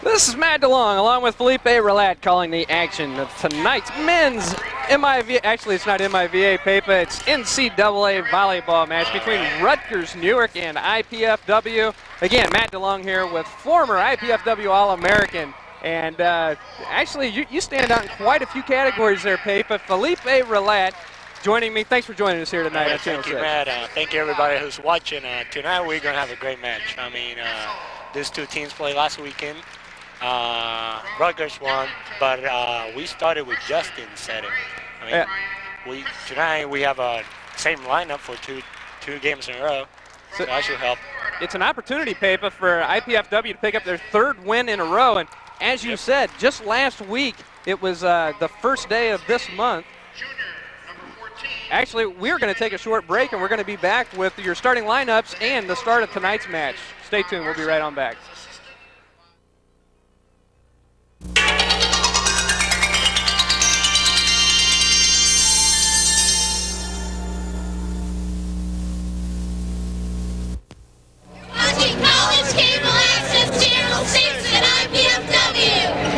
This is Matt DeLong along with Felipe Relat calling the action of tonight's men's MIVA, actually it's not MIVA paper, it's NCAA volleyball match between Rutgers Newark and IPFW. Again, Matt DeLong here with former IPFW All-American. And actually, you stand out in quite a few categories there, Pape. Felipe Relat joining me. Thanks for joining us here tonight on Channel 6. Thank you, Matt. Thank you, everybody who's watching. Tonight, we're going to have a great match. I mean, these two teams played last weekend. Rutgers won, but we started with Justin setting. I mean, tonight we have a same lineup for two games in a row, so that should help. It's an opportunity, Pape, for IPFW to pick up their third win in a row. And as you said, just last week, it was the first day of this month. Actually, we're going to take a short break, and we're going to be back with your starting lineups and the start of tonight's match. Stay tuned. We'll be right on back. College Cable Access Channel 6 at IPFW.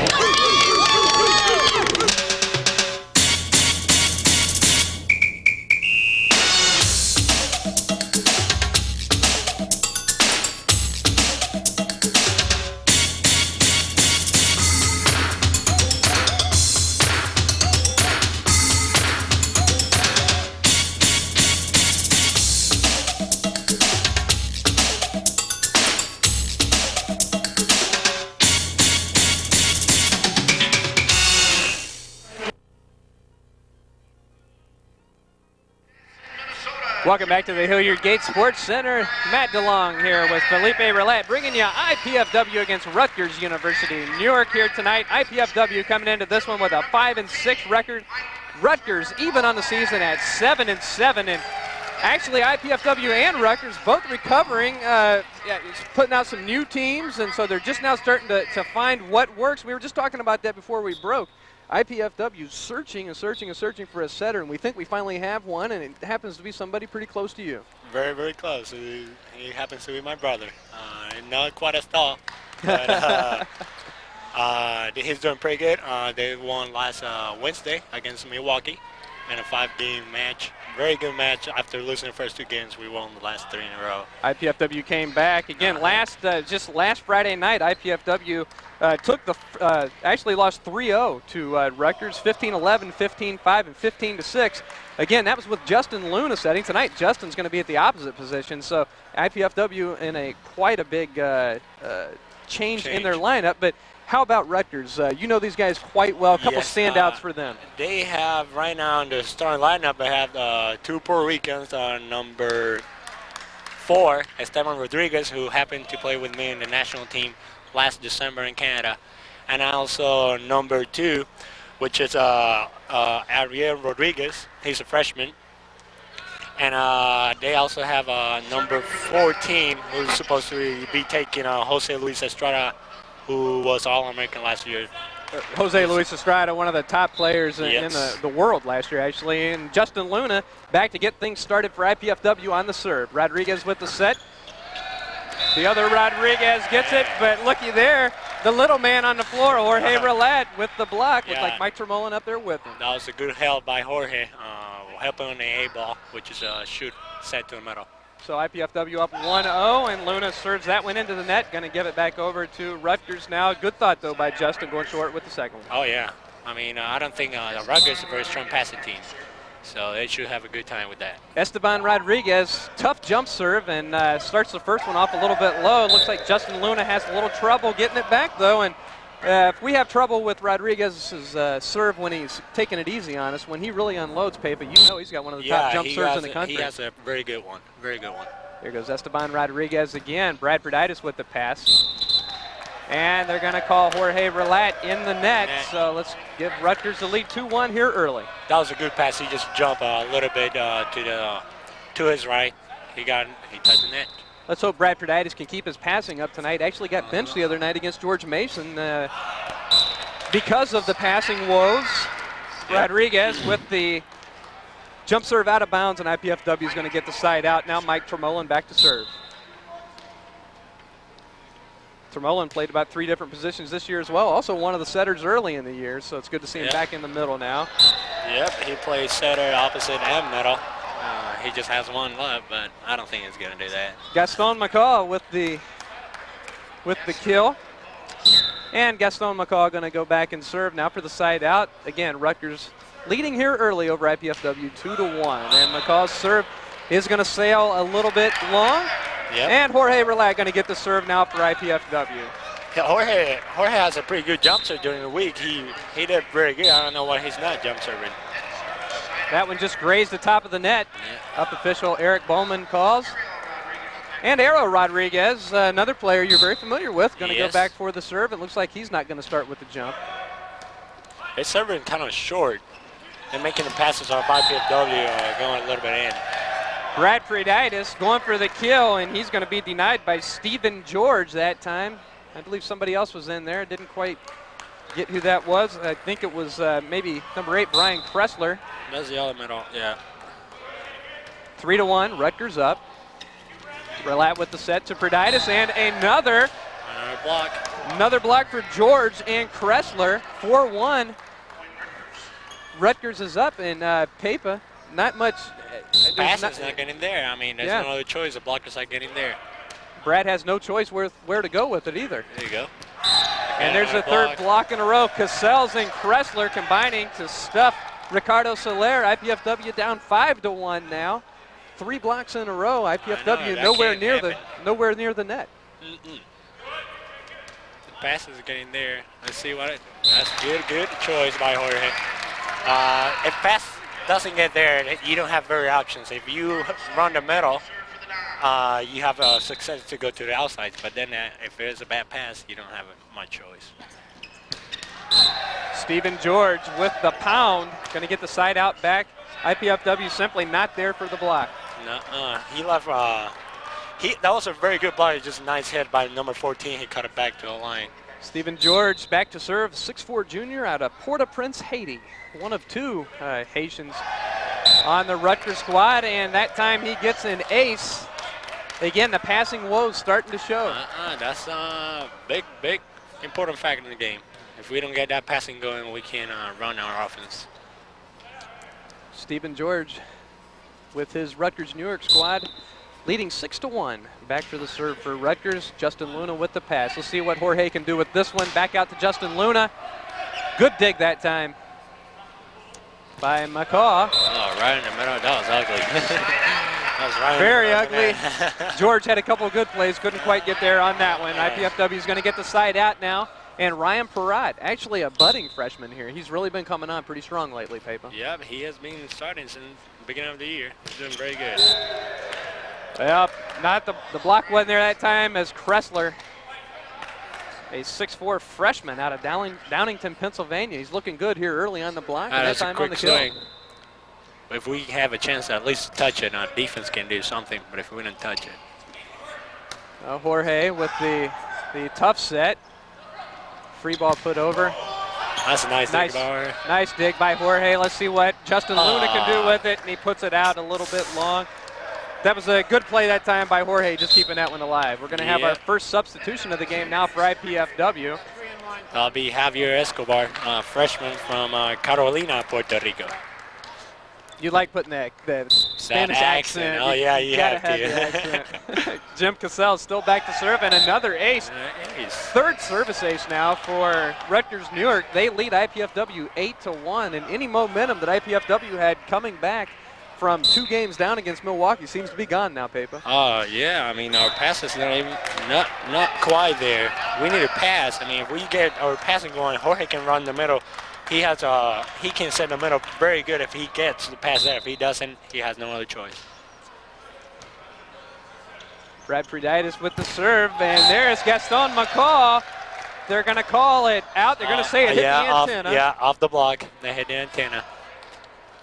Welcome back to the Hilliard Gate Sports Center. Matt DeLong here with Felipe Relat, bringing you IPFW against Rutgers University. Newark here tonight. IPFW coming into this one with a 5-6 record. Rutgers even on the season at 7-7. And actually, IPFW and Rutgers both recovering, putting out some new teams, and so they're just now starting to find what works. We were just talking about that before we broke. IPFW searching and searching and searching for a setter, and we think we finally have one, and it happens to be somebody pretty close to you. Very, very close. He happens to be my brother. Not quite as tall, but he's doing pretty good. They won last Wednesday against Milwaukee in a 5-game match. Very good match. After losing the first 2 games, we won the last 3 in a row. IPFW came back again. Just last Friday night, IPFW actually lost 3-0 to Rutgers, 15-11, 15-5, and 15-6. Again, that was with Justin Luna setting. Tonight, Justin's going to be at the opposite position. So IPFW in quite a big change in their lineup. But how about Rutgers? You know these guys quite well. A couple standouts for them. They have right now in the starting lineup, they have 2 Puerto Ricans. Number 4, Esteban Rodriguez, who happened to play with me in the national team last December in Canada. And also number 2, which is Ariel Rodriguez. He's a freshman. And they also have number 14, who's supposed to be taking Jose Luis Estrada, who was All-American last year. Jose Luis Estrada, one of the top players in the world last year, actually. And Justin Luna back to get things started for IPFW on the serve. Rodriguez with the set. The other Rodriguez gets it, but looky there, the little man on the floor, Jorge Relat with the block, with like Mike Tremolin up there with him. That was a good help by Jorge, helping on the A-ball, which is a shoot set to the middle. So IPFW up 1-0, and Luna serves that one into the net. Going to give it back over to Rutgers now. Good thought, though, by Justin going short with the second one. Oh, yeah. I mean, I don't think Rutgers is a very strong passing team, so they should have a good time with that. Esteban Rodriguez, tough jump serve, and starts the first one off a little bit low. Looks like Justin Luna has a little trouble getting it back, though, and if we have trouble with Rodriguez's serve when he's taking it easy on us, when he really unloads, Pepe, you know he's got one of the top jump serves in the country. He has a very good one, very good one. Here goes Esteban Rodriguez again. Brad Perditis with the pass. And they're going to call Jorge Relat in the net. So let's give Rutgers the lead 2-1 here early. That was a good pass. He just jumped a little bit to his right. He touched the net. Let's hope Brad Perditis can keep his passing up tonight. Actually got benched the other night against George Mason because of the passing woes. Rodriguez with the jump serve out of bounds, and IPFW is going to get the side out. Now Mike Tremolin back to serve. Tremolin played about 3 different positions this year as well. Also one of the setters early in the year, so it's good to see him back in the middle now. Yep, he plays setter, opposite, and middle. He just has one left, but I don't think he's going to do that. Gaston McCall with the kill. And Gaston McCall going to go back and serve now for the side out. Again, Rutgers leading here early over IPFW 2-1. And McCall's serve is going to sail a little bit long. Yep. And Jorge Relat going to get the serve now for IPFW. Yeah, Jorge has a pretty good jump serve during the week. He did very good. I don't know why he's not jump serving. That one just grazed the top of the net. Yeah. Up official Eric Bowman calls. And Aero Rodriguez, another player you're very familiar with, going to go back for the serve. It looks like he's not going to start with the jump. His serving kind of short. They're making the passes off IPFW going a little bit in. Brad Preditis going for the kill, and he's going to be denied by Stephen George that time. I believe somebody else was in there. Didn't quite get who that was. I think it was maybe number 8, Brian Kressler. That's the other middle, yeah. 3-1, Rutgers up. Relat with the set to Preditis, and another block. Another block for George and Kressler. 4-1. Rutgers is up, and Pepa, not much. Pass is not getting there. I mean, there's no other choice. The blockers not getting there. Brad has no choice where to go with it either. There you go. And there's a third block in a row. Cassels and Kressler combining to stuff Ricardo Soler. IPFW down 5-1 now. 3 blocks in a row. IPFW nowhere near the net. The pass is getting there. Let's see what that's good choice by Jorge. If pass doesn't get there, you don't have very options. If you run the middle, you have a success to go to the outsides. But then if there's a bad pass, you don't have much choice. Stephen George with the pound, going to get the side out back. IPFW simply not there for the block. He left. That was a very good block. Just a nice hit by number 14. He cut it back to the line. Stephen George back to serve, 6'4" junior out of Port-au-Prince, Haiti. One of 2 Haitians on the Rutgers squad, and that time he gets an ace. Again, the passing woes starting to show. That's a big important factor in the game. If we don't get that passing going, we can't run our offense. Stephen George with his Rutgers Newark squad leading 6-1. Back for the serve for Rutgers. Justin Luna with the pass. Let's see what Jorge can do with this one. Back out to Justin Luna. Good dig that time by McCaw. Oh, right in the middle. That was ugly. That was right very ugly. George had a couple of good plays. Couldn't quite get there on that one. IPFW is going to get the side out now. And Ryan Perrott, actually a budding freshman here. He's really been coming on pretty strong lately, Pepa. Yeah, he has been starting since the beginning of the year. He's doing very good. Well, not the block wasn't there that time as Kressler, a 6'4" freshman out of Downingtown, Pennsylvania. He's looking good here early on the block. And that time on the kill. If we have a chance to at least touch it, our defense can do something. But if we don't touch it. Jorge with the tough set. Free ball put over. That's a nice dig by Jorge. Nice dig by Jorge. Let's see what Justin Luna can do with it. And he puts it out a little bit long. That was a good play that time by Jorge, just keeping that one alive. We're going to have our first substitution of the game now for IPFW. That'll be Javier Escobar, freshman from Carolina, Puerto Rico. You like putting the Spanish accent. Oh, yeah, you have to. The accent. Jim Cassell still back to serve, and another ace. Third service ace now for Rutgers Newark. They lead IPFW 8-1, and any momentum that IPFW had coming back from 2 games down against Milwaukee seems to be gone now, Pepa. Yeah, I mean, our pass is not quite there. We need a pass. I mean, if we get our passing going, Jorge can run the middle. He can set the middle very good if he gets the pass there. If he doesn't, he has no other choice. Brad Preditis with the serve, and there's Gaston McCaw. They're going to call it out. They're going to say it hit the antenna. Off the block. They hit the antenna.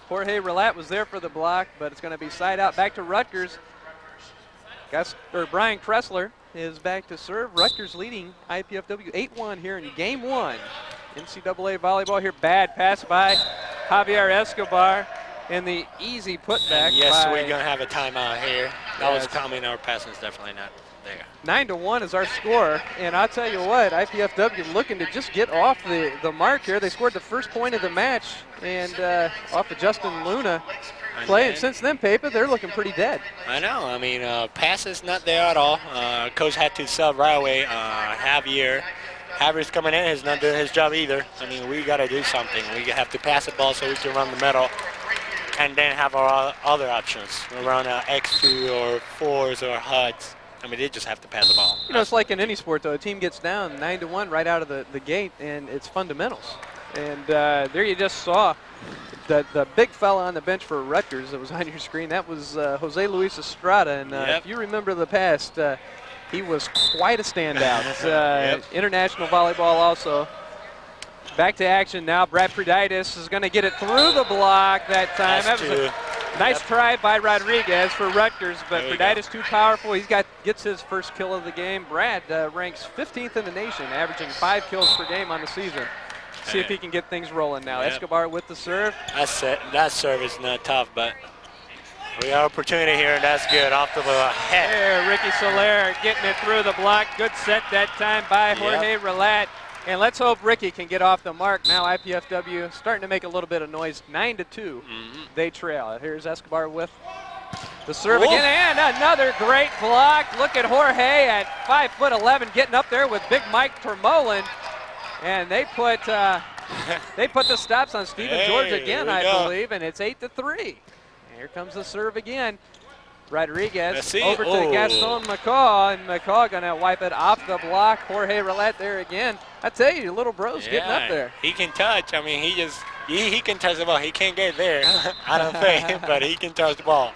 Jorge Relat was there for the block, but it's going to be side out back to Rutgers. Brian Kressler is back to serve. Rutgers leading IPFW 8-1 here in game 1. NCAA volleyball here. Bad pass by Javier Escobar. And the easy putback. Yes, we're going to have a timeout here. That was coming. Our passing is definitely not. there. 9-1 is our score, and I'll tell you what, IPFW looking to just get off the mark here. They scored the first point of the match, and off of Justin Luna play, and since then, Pepa, they're looking pretty dead. I know. I mean, pass is not there at all. Coach had to sub right away. Javier's coming in, is not doing his job either. I mean, we got to do something. We have to pass the ball so we can run the middle, and then have our other options. We run X2 or 4s or HUDs. I mean, they just have to pass the ball. You know, it's like in any sport, though. A team gets down 9-1 right out of the gate, and it's fundamentals. And there you just saw the big fella on the bench for Rutgers that was on your screen. That was Jose Luis Estrada. And if you remember the past, he was quite a standout. International volleyball also. Back to action now. Brad Prudaitis is going to get it through the block that time. That was a nice try by Rodriguez for Rutgers, but Prudaitis too powerful. Gets his first kill of the game. Brad ranks 15th in the nation, averaging 5 kills per game on the season. See if he can get things rolling now. Escobar with the serve. That serve is not tough, but we have opportunity here, and that's good. Off the head. There, Ricky Soler getting it through the block. Good set that time by Jorge Relat. And let's hope Ricky can get off the mark. Now IPFW starting to make a little bit of noise. 9-2, they trail. Here's Escobar with the serve again, and another great block. Look at Jorge at 5'11", getting up there with big Mike Termolen. And they put the stops on Stephen George again, I believe, and it's 8-3. Here comes the serve again. Rodriguez over to Gaston McCaw, and McCaw gonna wipe it off the block. Jorge Relat there again. I tell you, little bro's getting up there. He can touch. I mean, he can touch the ball. He can't get there, I don't think, but he can touch the ball.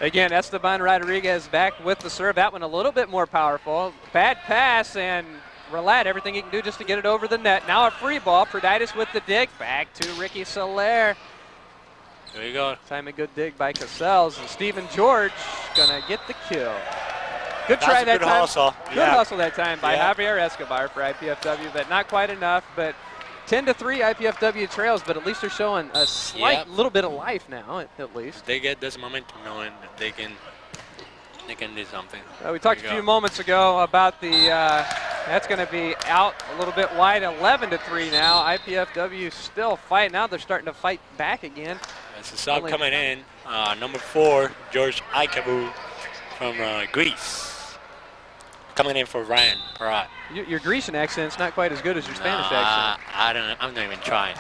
Again, Esteban Rodriguez back with the serve. That one a little bit more powerful. Bad pass, and Relat, everything he can do just to get it over the net. Now a free ball. Prudaitis with the dig. Back to Ricky Soler. There you go. Time a good dig by Casals, and Stephen George gonna get the kill. Good try that time. Hustle. Good hustle that time by Javier Escobar for IPFW, but not quite enough. But 10-3 IPFW trails, but at least they're showing a slight little bit of life now, at least. They get this momentum knowing that they can do something. We talked a few moments ago about the, that's going to be out a little bit wide, 11-3 now. IPFW still fighting. Now they're starting to fight back again. It's a sub coming in, number 4, George Aikabu from Greece. Coming in for Ryan Parat. Your Grecian accent's not quite as good as your Spanish accent. I'm not even trying.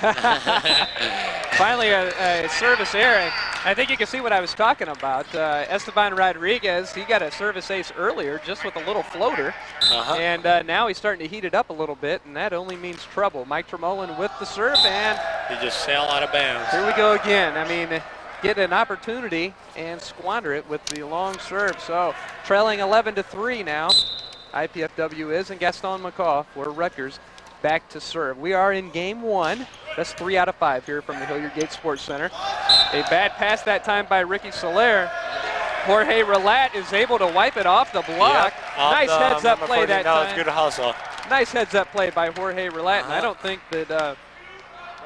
Finally, a service error. I think you can see what I was talking about. Esteban Rodriguez, he got a service ace earlier just with a little floater. And now he's starting to heat it up a little bit, and that only means trouble. Mike Termolen with the serve, and he just sailed out of bounds. Here we go again. I mean, get an opportunity and squander it with the long serve. So trailing 11-3 now. IPFW is, and Gaston McCaw for Rutgers back to serve. We are in game 1. That's 3 out of 5 here from the Hilliard Gate Sports Center. A bad pass that time by Ricky Soler. Jorge Relat is able to wipe it off the block. Nice heads-up play that time. That was good hustle. Nice heads-up play by Jorge Relat, and I don't think that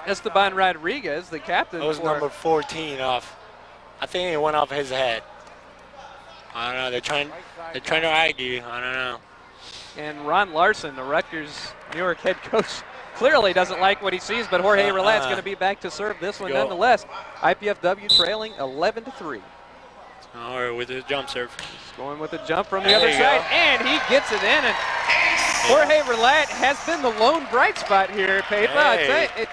Esteban Rodriguez, the captain, That was number 14 off. I think it went off his head. I don't know. They're trying to argue. I don't know. And Ron Larson, the Rutgers Newark head coach, clearly doesn't like what he sees, but Jorge Relat's going to be back to serve this one nonetheless. IPFW trailing 11-3. Or with his jump serve. Going with the jump from the other side, and he gets it in. And Jorge Relat has been the lone bright spot here, Pepa.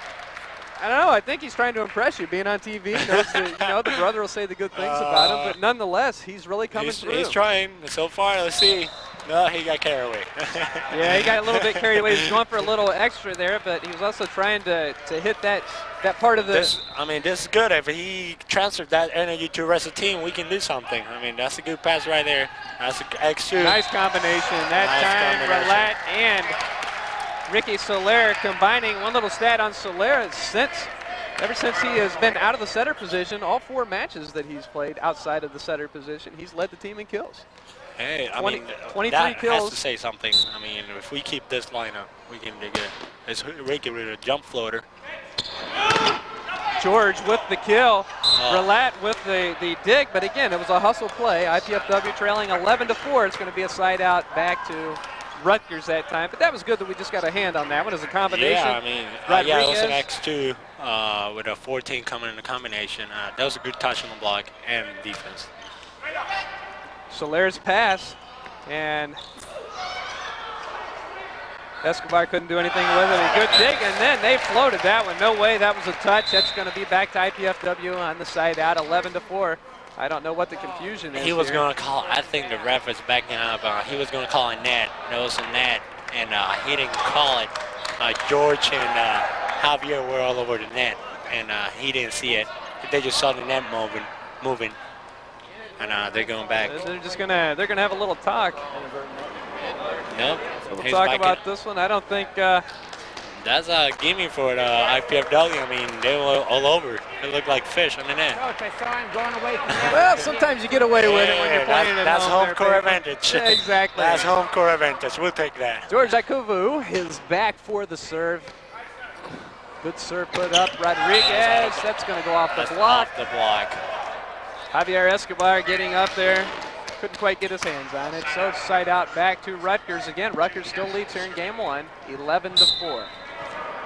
I don't know. I think he's trying to impress you, being on TV. The brother will say the good things about him, but nonetheless, he's really coming through. He's trying so far. Let's see. No, he got carried away. Yeah, he got a little bit carried away. He's going for a little extra there, but he was also trying to hit that part of the. This is good. If he transferred that energy to the rest of the team, we can do something. I mean, that's a good pass right there. That's an X2. Nice combination. That time, Relat and Ricky Soler combining. One little stat on Soler ever since he has been out of the setter position, all 4 matches that he's played outside of the setter position, he's led the team in kills. Hey, 23 that kills. has to say something. I mean, if we keep this lineup, we can do good. It's Ricky with a jump floater. George with the kill. Relat with the dig, but again, it was a hustle play. IPFW trailing 11-4. It's going to be a side out back to Rutgers that time, but that was good that we just got a hand on that one as a combination. Yeah, I mean, yeah, it was an X2 with a 14 coming in the combination. That was a good touch on the block and defense. Solare's pass, and Escobar couldn't do anything with it. A good dig, and then they floated that one. No way, that was a touch. That's going to be back to IPFW on the side out, 11-4. I don't know what the confusion is. He was here. going to call, I think the ref was backing up. He was going to call a net. There was a net, and he didn't call it. George and Javier were all over the net, and he didn't see it. They just saw the net moving, and they're going back. They're gonna have a little talk. Nope. So we'll talk about this one. I don't think. That's a gimme for the IPFW. I mean, they were all over. It looked like fish on the net. Coach, I saw him going away from that. Well, sometimes you get away with it when you're playing that's at home there, court baby. advantage. Yeah, exactly. That's home court advantage. We'll take that. George Akuvu is back for the serve. Good serve put up. Rodriguez, that's going to go off the block. Off the block. Javier Escobar getting up there. Couldn't quite get his hands on it. So side out back to Rutgers again. Rutgers still leads here in game one, 11-4.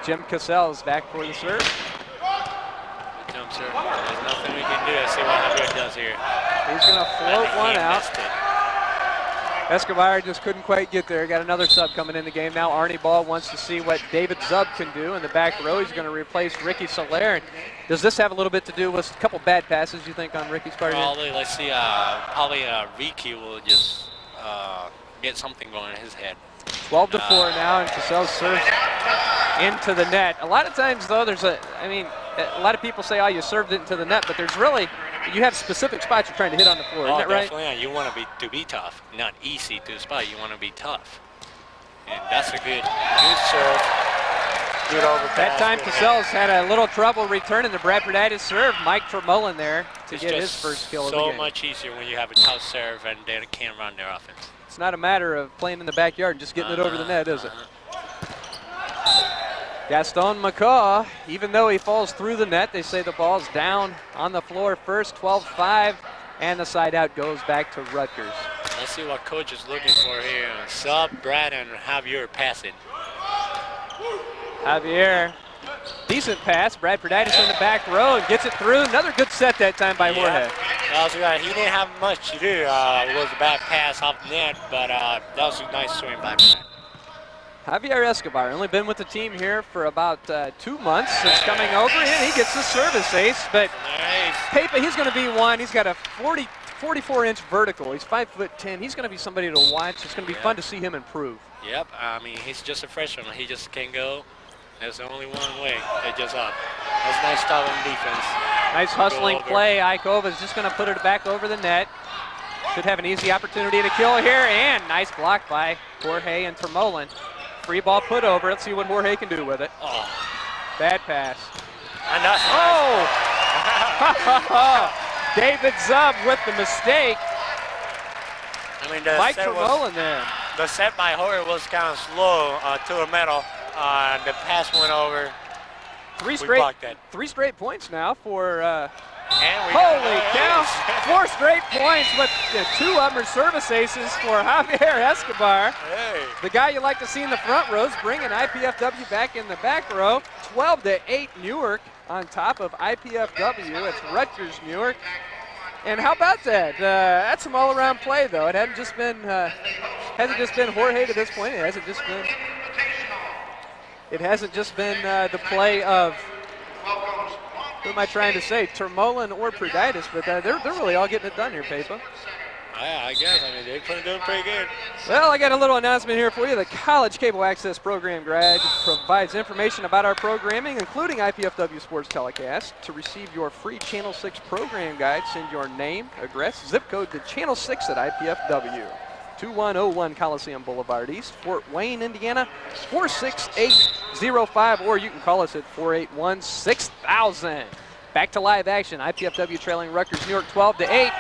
Jim Cassell's back for the serve. Good jump serve. There's nothing we can do. Let's see what Javier does here. He's going to float one out. Escobar just couldn't quite get there. Got another sub coming in the game now. Arnie Ball wants to see what David Zub can do in the back row. He's going to replace Ricky Soler. And does this have a little bit to do with a couple bad passes, you think, on Ricky's part? Probably. Let's see. Probably Ricky will just get something going in his head. 12-4 now, and Cassell serves into the net. A lot of times, though, a lot of people say, oh, you served it into the net, but there's really, you have specific spots you're trying to hit on the floor. Isn't that right? Definitely. Yeah. You want to be tough, not easy to spot. You want to be tough, and that's a good serve. Good overpass. That time, Cassell's had a little trouble returning the Bradforditis serve. Mike Tremolin there to get his first kill of the game. So much easier when you have a tough serve and they can't run their offense. It's not a matter of playing in the backyard and just getting it over the net, is it? Gaston McCaw, even though he falls through the net, they say the ball's down on the floor first, 12-5, and the side out goes back to Rutgers. Let's see what coach is looking for here. Sub, Brad, and Javier pass it. Javier, decent pass. Bradforditis in the back row and gets it through. Another good set that time by Jorge. He didn't have much to do. It was a bad pass off the net, but that was a nice swing by Brad. Javier Escobar, only been with the team here for about 2 months since coming over in. He gets the service ace, but nice. Pepe, he's going to be one. He's got a 44-inch vertical. He's 5'10". He's going to be somebody to watch. It's going to be fun to see him improve. Yep, I mean, he's just a freshman. He just can't go. There's only one way. They just up. That's nice stop on defense. Nice hustling play. Ikova is just going to put it back over the net. Should have an easy opportunity to kill here, and nice block by Jorge and Tremolin. Free ball put over. Let's see what Jorge can do with it. Oh. Bad pass. Oh! David Zub with the mistake. I mean, Mike Tremolin there. The set by Jorge was kind of slow to the middle. The pass went over. Three straight points now for. And holy cow! 4 straight points with 2 of them are service aces for Javier Escobar. Hey. The guy you like to see in the front rows bringing IPFW back in the back row. 12-8 Newark on top of IPFW. It's Rutgers Newark. And how about that? That's some all-around play, though. It hasn't just been Jorge to this point. It hasn't just been the play of. Who am I trying to say? Tremolin or Prudaitis, but they're really all getting it done here, Pepa. I guess. I mean, they're doing pretty good. Well, I got a little announcement here for you. The College Cable Access Program Guide provides information about our programming, including IPFW Sports Telecast. To receive your free Channel 6 program guide, send your name, address, zip code to Channel 6 at IPFW. 2101 Coliseum Boulevard East, Fort Wayne, Indiana, 46805, or you can call us at 481-6000. Back to live action. IPFW trailing Rutgers Newark 12-8.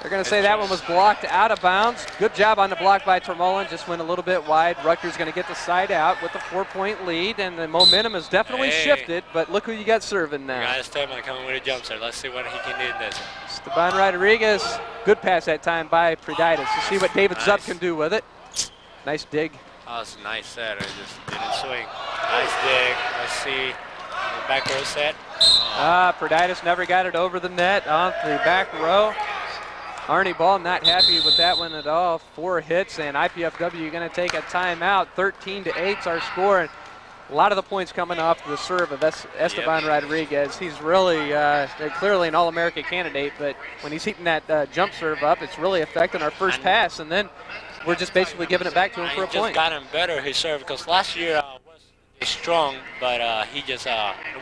They're going to say that one was blocked out of bounds. Good job on the block by Termolen. Just went a little bit wide. Rutgers going to get the side out with a 4-point lead, and the momentum has definitely shifted. But look who you got serving now. Guys, Esteban coming with a jump serve. Let's see what he can do in this. Esteban Rodriguez. Good pass that time by Preditis. To see what David Zup can do with it. Nice dig. Oh, it's a nice set. It just didn't swing. Nice dig. Let's see. The back row set. Preditis never got it over the net on the back row. Arnie Ball not happy with that one at all. 4 hits, and IPFW going to take a timeout. 13-8 is our score. And a lot of the points coming off the serve of Esteban Rodriguez. He's really clearly an All-America candidate, but when he's heating that jump serve up, it's really affecting our first pass, and then we're just basically giving it back to him for a point. He just got him better, his serve, because last year was strong, but he just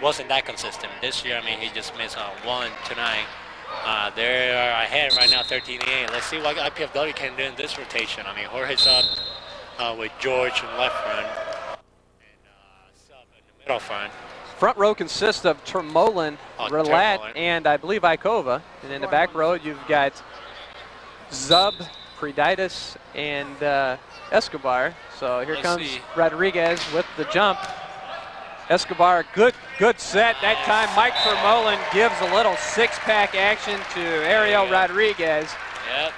wasn't that consistent. This year, I mean, he just missed one tonight. They are ahead right now, 13-8. Let's see what IPFW can do in this rotation. I mean, Jorge's up with George in left front and Sub in the middle front. Front row consists of Termolen, Relat, and I believe Ikova. And in the back row, you've got Zub, Preditis, and Escobar. So here comes Rodriguez with the jump. Escobar, good set. That time Mike Termolen gives a little 6-pack action to Ariel Rodriguez. Yep.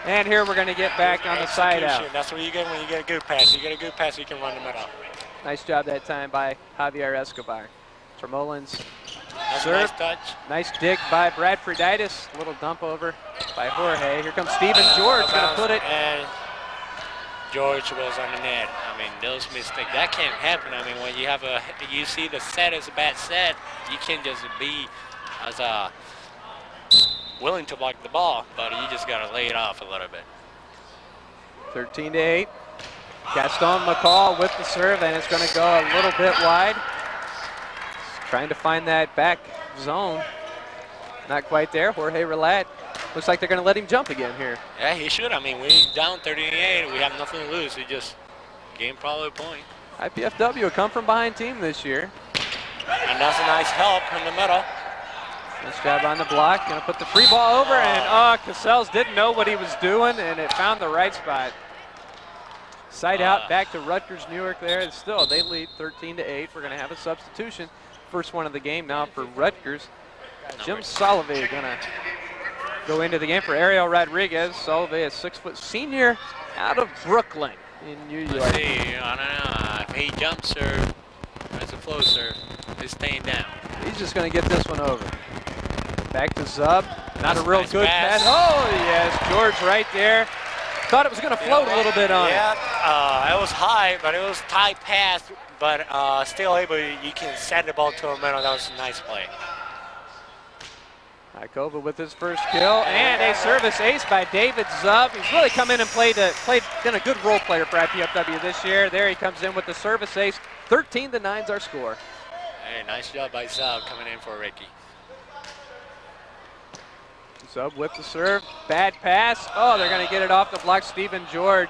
And here we're going to get back on the side out. That's what you get when you get a good pass. You get a good pass, you can run the middle. Nice job that time by Javier Escobar. Termolen's That's serve. a nice touch. Nice dig by Brad Preditis. A little dump over by Jorge. Here comes Stephen George going to put it. And George was on the net. I mean, those mistakes, that can't happen. I mean, when you have you see the set is a bad set, you can't just be as willing to block the ball, but you just got to lay it off a little bit. 13-8. Gaston McCall with the serve, and it's going to go a little bit wide. Trying to find that back zone. Not quite there. Jorge Relat. Looks like they're going to let him jump again here. Yeah, he should. I mean, we're down 13-8. We have nothing to lose. We just gained probably a point. IPFW, a come-from-behind team this year. And that's a nice help in the middle. Nice job on the block. Going to put the free ball over, and Cassels didn't know what he was doing, and it found the right spot. Side out, back to Rutgers Newark there. And still, they lead 13-8. We're going to have a substitution. First one of the game now for Rutgers. Jim Solovey going to go into the game for Ariel Rodriguez. Solovey, a 6-foot senior out of Brooklyn in New York. Let's see, I don't know. If he jump serve, that's a flow serve. He's staying down. He's just going to get this one over. Back to Zub. Not a real nice good pass. Oh, yes, George right there. Thought it was going to float a little bit on it. Yeah, it was high, but it was tight pass, but still able, you can send the ball to a middle. That was a nice play. Ikova with his first kill, and a service ace by David Zub. He's really come in and been a good role player for IPFW this year. There he comes in with the service ace. 13-9's our score. Hey, nice job by Zub coming in for Ricky. Zub with the serve, bad pass. Oh, they're going to get it off the block. Stephen George,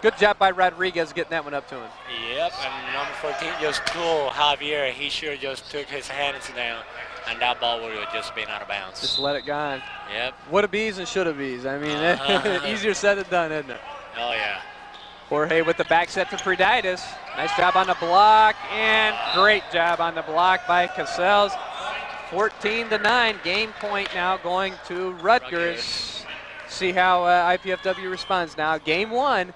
good job by Rodriguez getting that one up to him. Yep, and number 14 just tool Javier. He sure just took his hands down, and that ball would have just been out of bounds. Just let it go. Yep. Woulda bees and shoulda bees. I mean, easier said than done, isn't it? Oh, yeah. Jorge with the back set to Preditis. Nice job on the block, and great job on the block by Cassels. 14-9, game point now going to Rutgers. See how IPFW responds now. Game 1,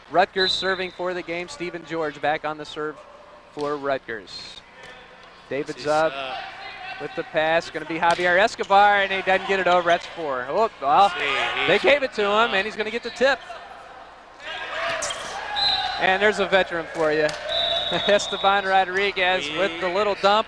Rutgers serving for the game. Stephen George back on the serve for Rutgers. David Zub with the pass, going to be Javier Escobar, and he doesn't get it over. That's 4. Oh, well, they gave it to him, and he's going to get the tip. And there's a veteran for you. Esteban Rodriguez with the little dump.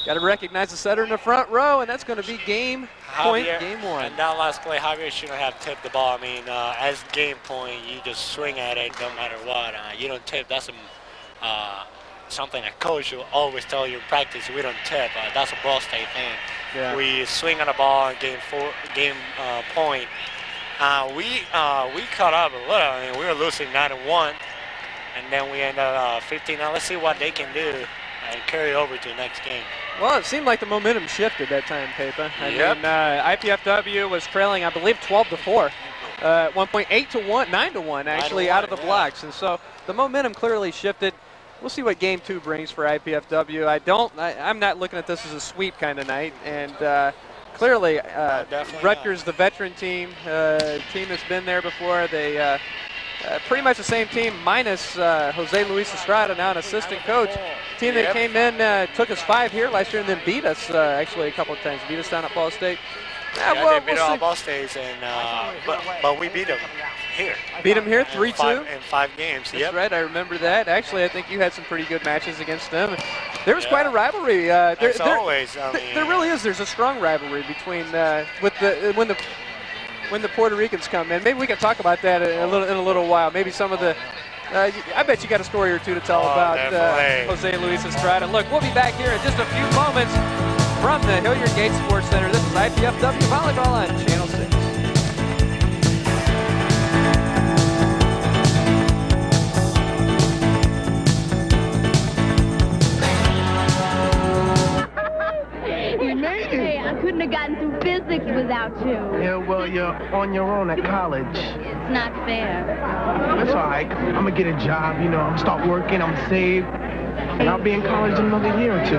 Got to recognize the setter in the front row, and that's going to be game point, game 1. And that last play, Javier shouldn't have tipped the ball. I mean, as game point, you just swing at it no matter what. You don't tip. That's something a coach will always tell you in practice. We don't tip. That's a Ball State thing. Yeah. We swing on the ball in game point. We caught up a little. I mean, we were losing 9-1, and then we ended up 15. Now let's see what they can do and carry it over to the next game. Well, it seemed like the momentum shifted that time, Pepa. I mean, IPFW was trailing, I believe, 12-4. At one point, 8-1, 9-1 actually out of the blocks. And so the momentum clearly shifted. We'll see what game 2 brings for IPFW. I'm not looking at this as a sweep kind of night. And clearly, Rutgers, the veteran team that's been there before, they pretty much the same team minus Jose Luis Estrada, now an assistant coach. Team that came in, took us 5 here last year and then beat us actually a couple of times. Beat us down at Ball State. Well, they beat all Ball States, and but we beat them here. Beat them here 3-2? In 5 games, That's right, I remember that. Actually, I think you had some pretty good matches against them. There was quite a rivalry. As always, I mean, there really is. There's a strong rivalry between when the Puerto Ricans come in. Maybe we can talk about that in a little while. Maybe some of the. I bet you got a story or two to tell about Jose Luis Estrada. Look, we'll be back here in just a few moments from the Hilliard Gate Sports Center. This is IPFW Volleyball on Channel 6. You made it. Hey, I couldn't have gotten through physics without you. Yeah, well, you're on your own at college. It's not fair. That's all right. I'm gonna get a job, you know. I'm gonna start working, I'm gonna save, and I'll be in college in another year or 2.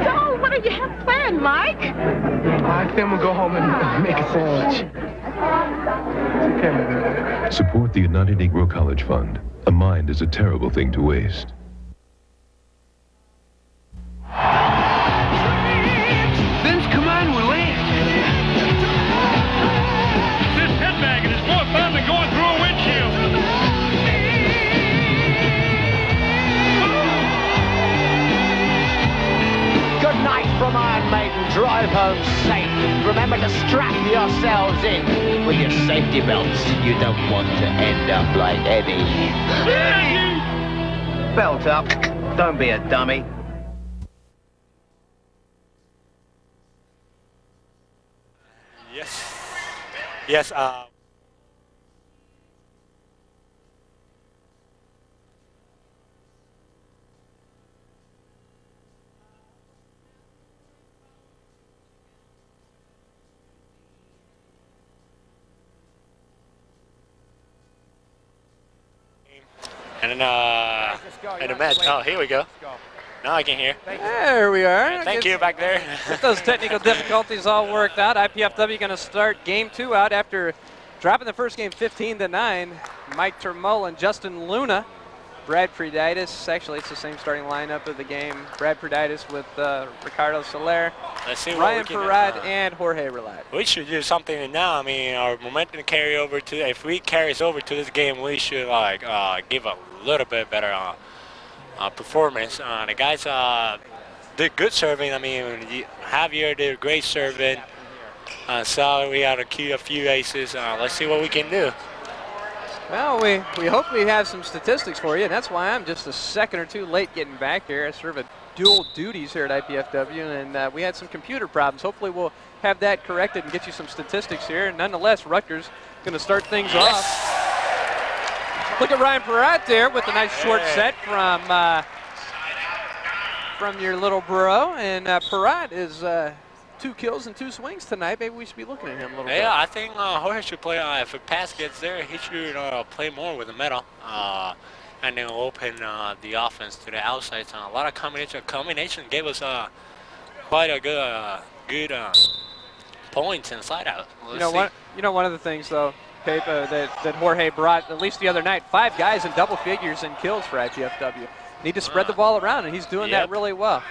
So, what do you have planned, Mike? I think I'm gonna go home and make a sandwich. Okay, man. Support the United Negro College Fund. A mind is a terrible thing to waste. Vince, come on, we're late. This headbagging is more fun than going through a windshield. Good night from Iron Maiden. Drive home safe. Remember to strap yourselves in with your safety belts. You don't want to end up like Eddie. Belt up. Don't be a dummy. Yes. And the match. Oh, here we go. Now I can hear. There we are. Thank you back there. Get those technical difficulties all worked out. IPFW going to start game 2 out after dropping the first game 15-9. Mike Termole and Justin Luna. Brad Preditis. Actually, it's the same starting lineup of the game. Brad Preditis with Ricardo Soler, Let's see Ryan Perrot, and Jorge Relat. We should do something now. I mean, our momentum carry over to. If we carries over to this game, we should give a little bit better performance. The guys did good serving. I mean, Javier did great serving. So we had a few aces. Let's see what we can do. Well, we hope we have some statistics for you, and that's why I'm just a second or 2 late getting back here. I serve a dual duties here at IPFW, and we had some computer problems. Hopefully we'll have that corrected and get you some statistics here. Nonetheless, Rutgers going to start things off. Look at Ryan Perrot there with a nice short set from your little bro, and Perrot is 2 kills and 2 swings tonight. Maybe we should be looking at him a little bit. Yeah, I think Jorge should play. If a pass gets there, he should play more with the middle, and then open the offense to the outside. A lot of combination gave us quite a good points inside out. One of the things though, Pepa, that Jorge brought at least the other night, 5 guys in double figures in kills for IPFW. Need to spread the ball around, and he's doing that really well.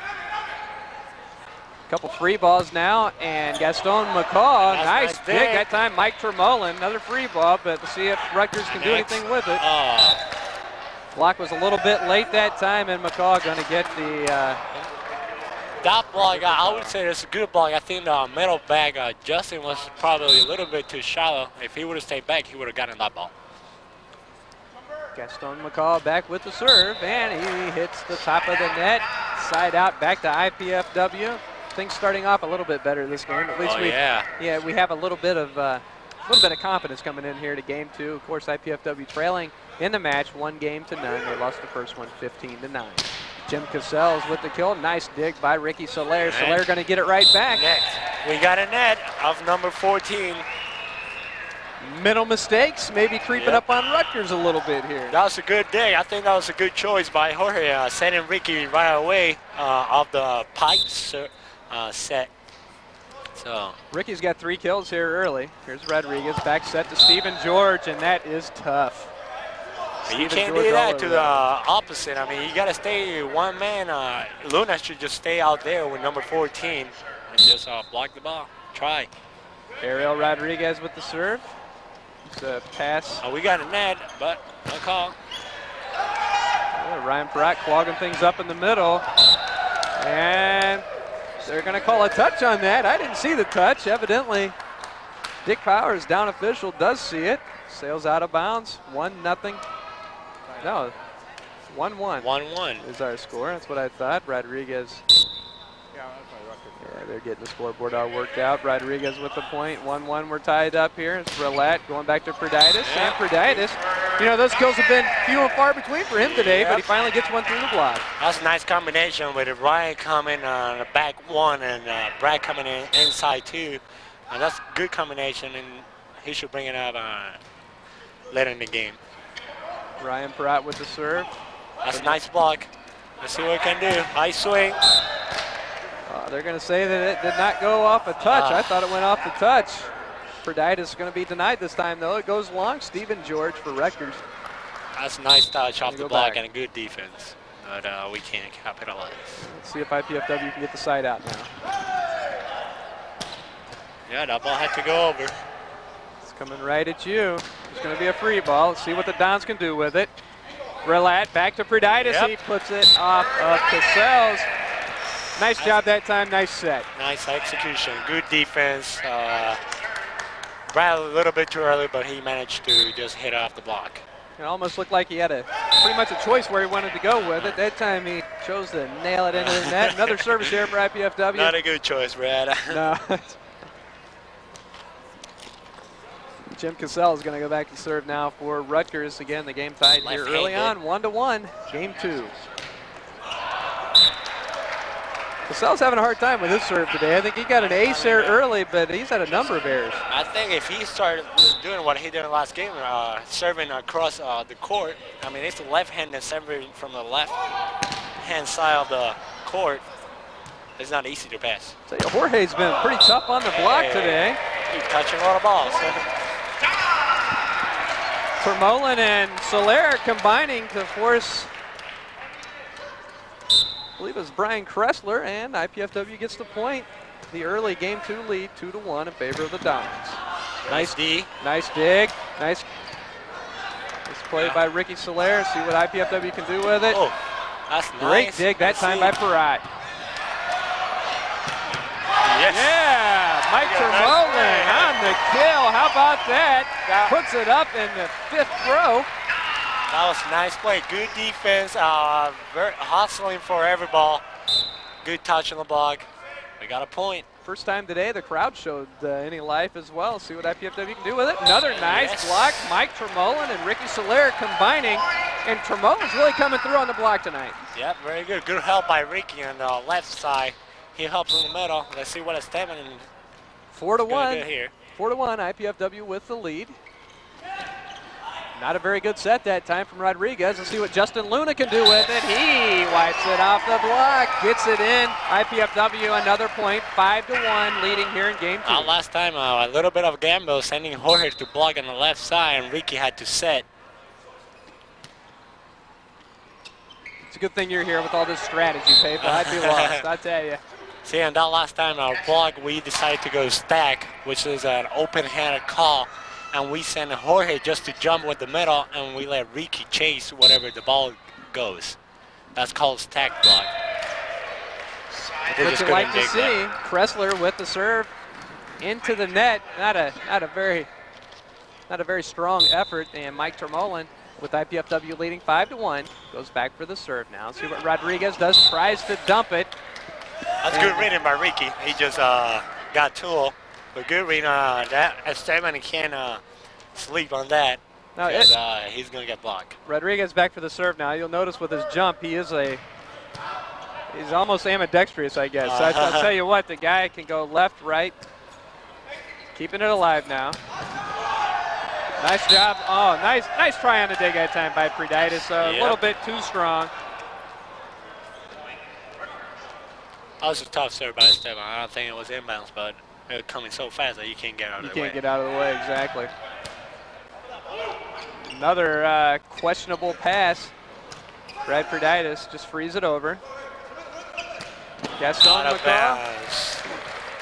Couple free balls now, and Gaston McCaw, nice dig that time. Mike Termole, another free ball, but let's see if Rutgers can do anything with it. Block was a little bit late that time, and McCaw going to get the... that block, I would say it's a good block. I think the middle bag, Justin was probably a little bit too shallow. If he would have stayed back, he would have gotten that ball. Gaston McCaw back with the serve, and he hits the top of the net. Side out, back to IPFW. Things starting off a little bit better this game. At least we have a little bit of confidence coming in here to game 2. Of course, IPFW trailing in the match 1-0. They lost the first one 15-9. Jim Cassell's with the kill. Nice dig by Ricky Soler. Soler going to get it right back. Net. We got a net of number 14. Mental mistakes, maybe creeping up on Rutgers a little bit here. That was a good dig. I think that was a good choice by Jorge, sending Ricky right away off the pipe set. So Ricky's got 3 kills here early. Here's Rodriguez, back set to Stephen George, and that is tough. You can't do that to the opposite. I mean, you got to stay one man. Luna should just stay out there with number 14 and just block the ball. Try. Ariel Rodriguez with the serve. It's a pass. We got a net, but no call. Ryan Pratt clogging things up in the middle. And they're going to call a touch on that. I didn't see the touch, evidently. Dick Powers, down official, does see it. Sails out of bounds. 1-0. No, 1-1. 1-1 is our score. That's what I thought. Rodriguez. Yeah, they're getting the scoreboard all worked out. Rodriguez with the point. 1-1. We're tied up here. It's Roulette going back to Preditis. And Preditis, you know, those kills have been few and far between for him today, but he finally gets one through the block. That's a nice combination with Ryan coming on the back one and Brad coming in inside two. And that's a good combination, and he should bring it up later in the game. Ryan Pratt with the serve. That's a nice block. Let's see what we can do. High swing. They're going to say that it did not go off a touch. I thought it went off the touch. Preditis is going to be denied this time, though. It goes long. Stephen George for Rutgers. That's a nice touch off the block and a good defense. But we can't capitalize. Let's see if IPFW can get the side out now. Yeah, that ball had to go over. It's coming right at you. It's going to be a free ball. Let's see what the Dons can do with it. Relat back to Preditis. Yep. He puts it off of Cassell's. Nice job that time. Nice set. Nice execution. Good defense. Brad a little bit too early, but he managed to just hit off the block. It almost looked like he had pretty much a choice where he wanted to go with it. That time he chose to nail it into the net. Another service here for IPFW. Not a good choice, Brad. No. Jim Cassell is going to go back to serve now for Rutgers. Again, the game tied here early on, 1-1, game 2. Cassell's having a hard time with his serve today. I think he got an ace there early, but he's had a number of errors. I think if he started doing what he did in the last game, serving across the court, I mean, it's a left-handed serving from the left-hand side of the court. It's not easy to pass. So Jorge's been pretty tough on the block today. He's touching a lot of balls. Termolin and Soler combining to force, I believe it was Brian Kressler, and IPFW gets the point. The early game 2 lead, 2-1 in favor of the Dons. Nice D. Nice dig. Nice play by Ricky Soler. See what IPFW can do with it. Oh, that's nice. Great dig that time by Parat. Yes. Yeah, Mike Termolin on the kill. How about that? Puts it up in the 5th row. That was a nice play. Good defense. Very hustling for every ball. Good touch on the block. We got a point. First time today, the crowd showed any life as well. See what IPFW can do with it. Another nice block. Mike Termolin and Ricky Soler combining. And Termolin's really coming through on the block tonight. Yep, very good. Good help by Ricky on the left side. He helps in the middle. Let's see what it's happening. 4-1 here. 4-1, IPFW with the lead. Not a very good set that time from Rodriguez. Let's see what Justin Luna can do with it. He wipes it off the block, gets it in. IPFW another point, 5-1, leading here in game 2. Last time, a little bit of gamble, sending Jorge to block on the left side, and Ricky had to set. It's a good thing you're here with all this strategy, Paper. I'd be lost, I tell you. See, and that last time our block, we decided to go stack, which is an open-handed call. And we send Jorge just to jump with the middle, and we let Ricky chase whatever the ball goes. That's called stack block. What you like to see, Kressler with the serve into the net. Not a very strong effort, and Mike Termolin with IPFW leading 5-1 goes back for the serve now. See what Rodriguez does. Tries to dump it. That's good reading by Ricky. He just got tool. But good reading that. Esteban can't sleep on that. No, because he's going to get blocked. Rodriguez back for the serve now. You'll notice with his jump, he is a He's almost ambidextrous, I guess. I'll tell you what, the guy can go left, right. Keeping it alive now. Nice job. Oh, nice try on the dig that time by Preditis. A little bit too strong. That was a tough serve by Esteban. I don't think it was inbounds, but it was coming so fast that you can't get out of the way. You can't get out of the way, exactly. Another questionable pass. Brad Preditis just frees it over. Gaston McCall.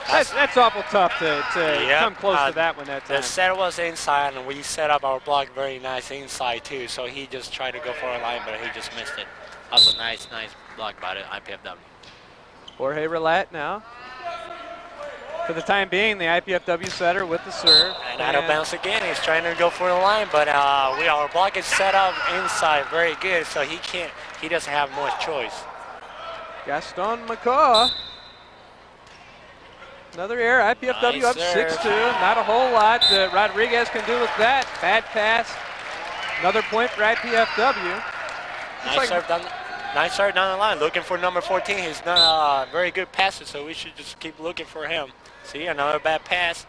That's awful tough to come close to that one that time. The set was inside, and we set up our block very nice inside too. So he just tried to go for a line, but he just missed it. That was a nice block by the IPFW. Jorge Relat now. For the time being, the IPFW setter with the serve. And out of bounds again. He's trying to go for the line, but our block is set up inside very good, so he doesn't have much choice. Gaston McCaw. Another error. IPFW Nice up 6-2. Not a whole lot that Rodriguez can do with that. Bad pass. Another point for IPFW. Nice serve down the line. Looking for number 14. He's not very good passer, so we should just keep looking for him. See, another bad pass.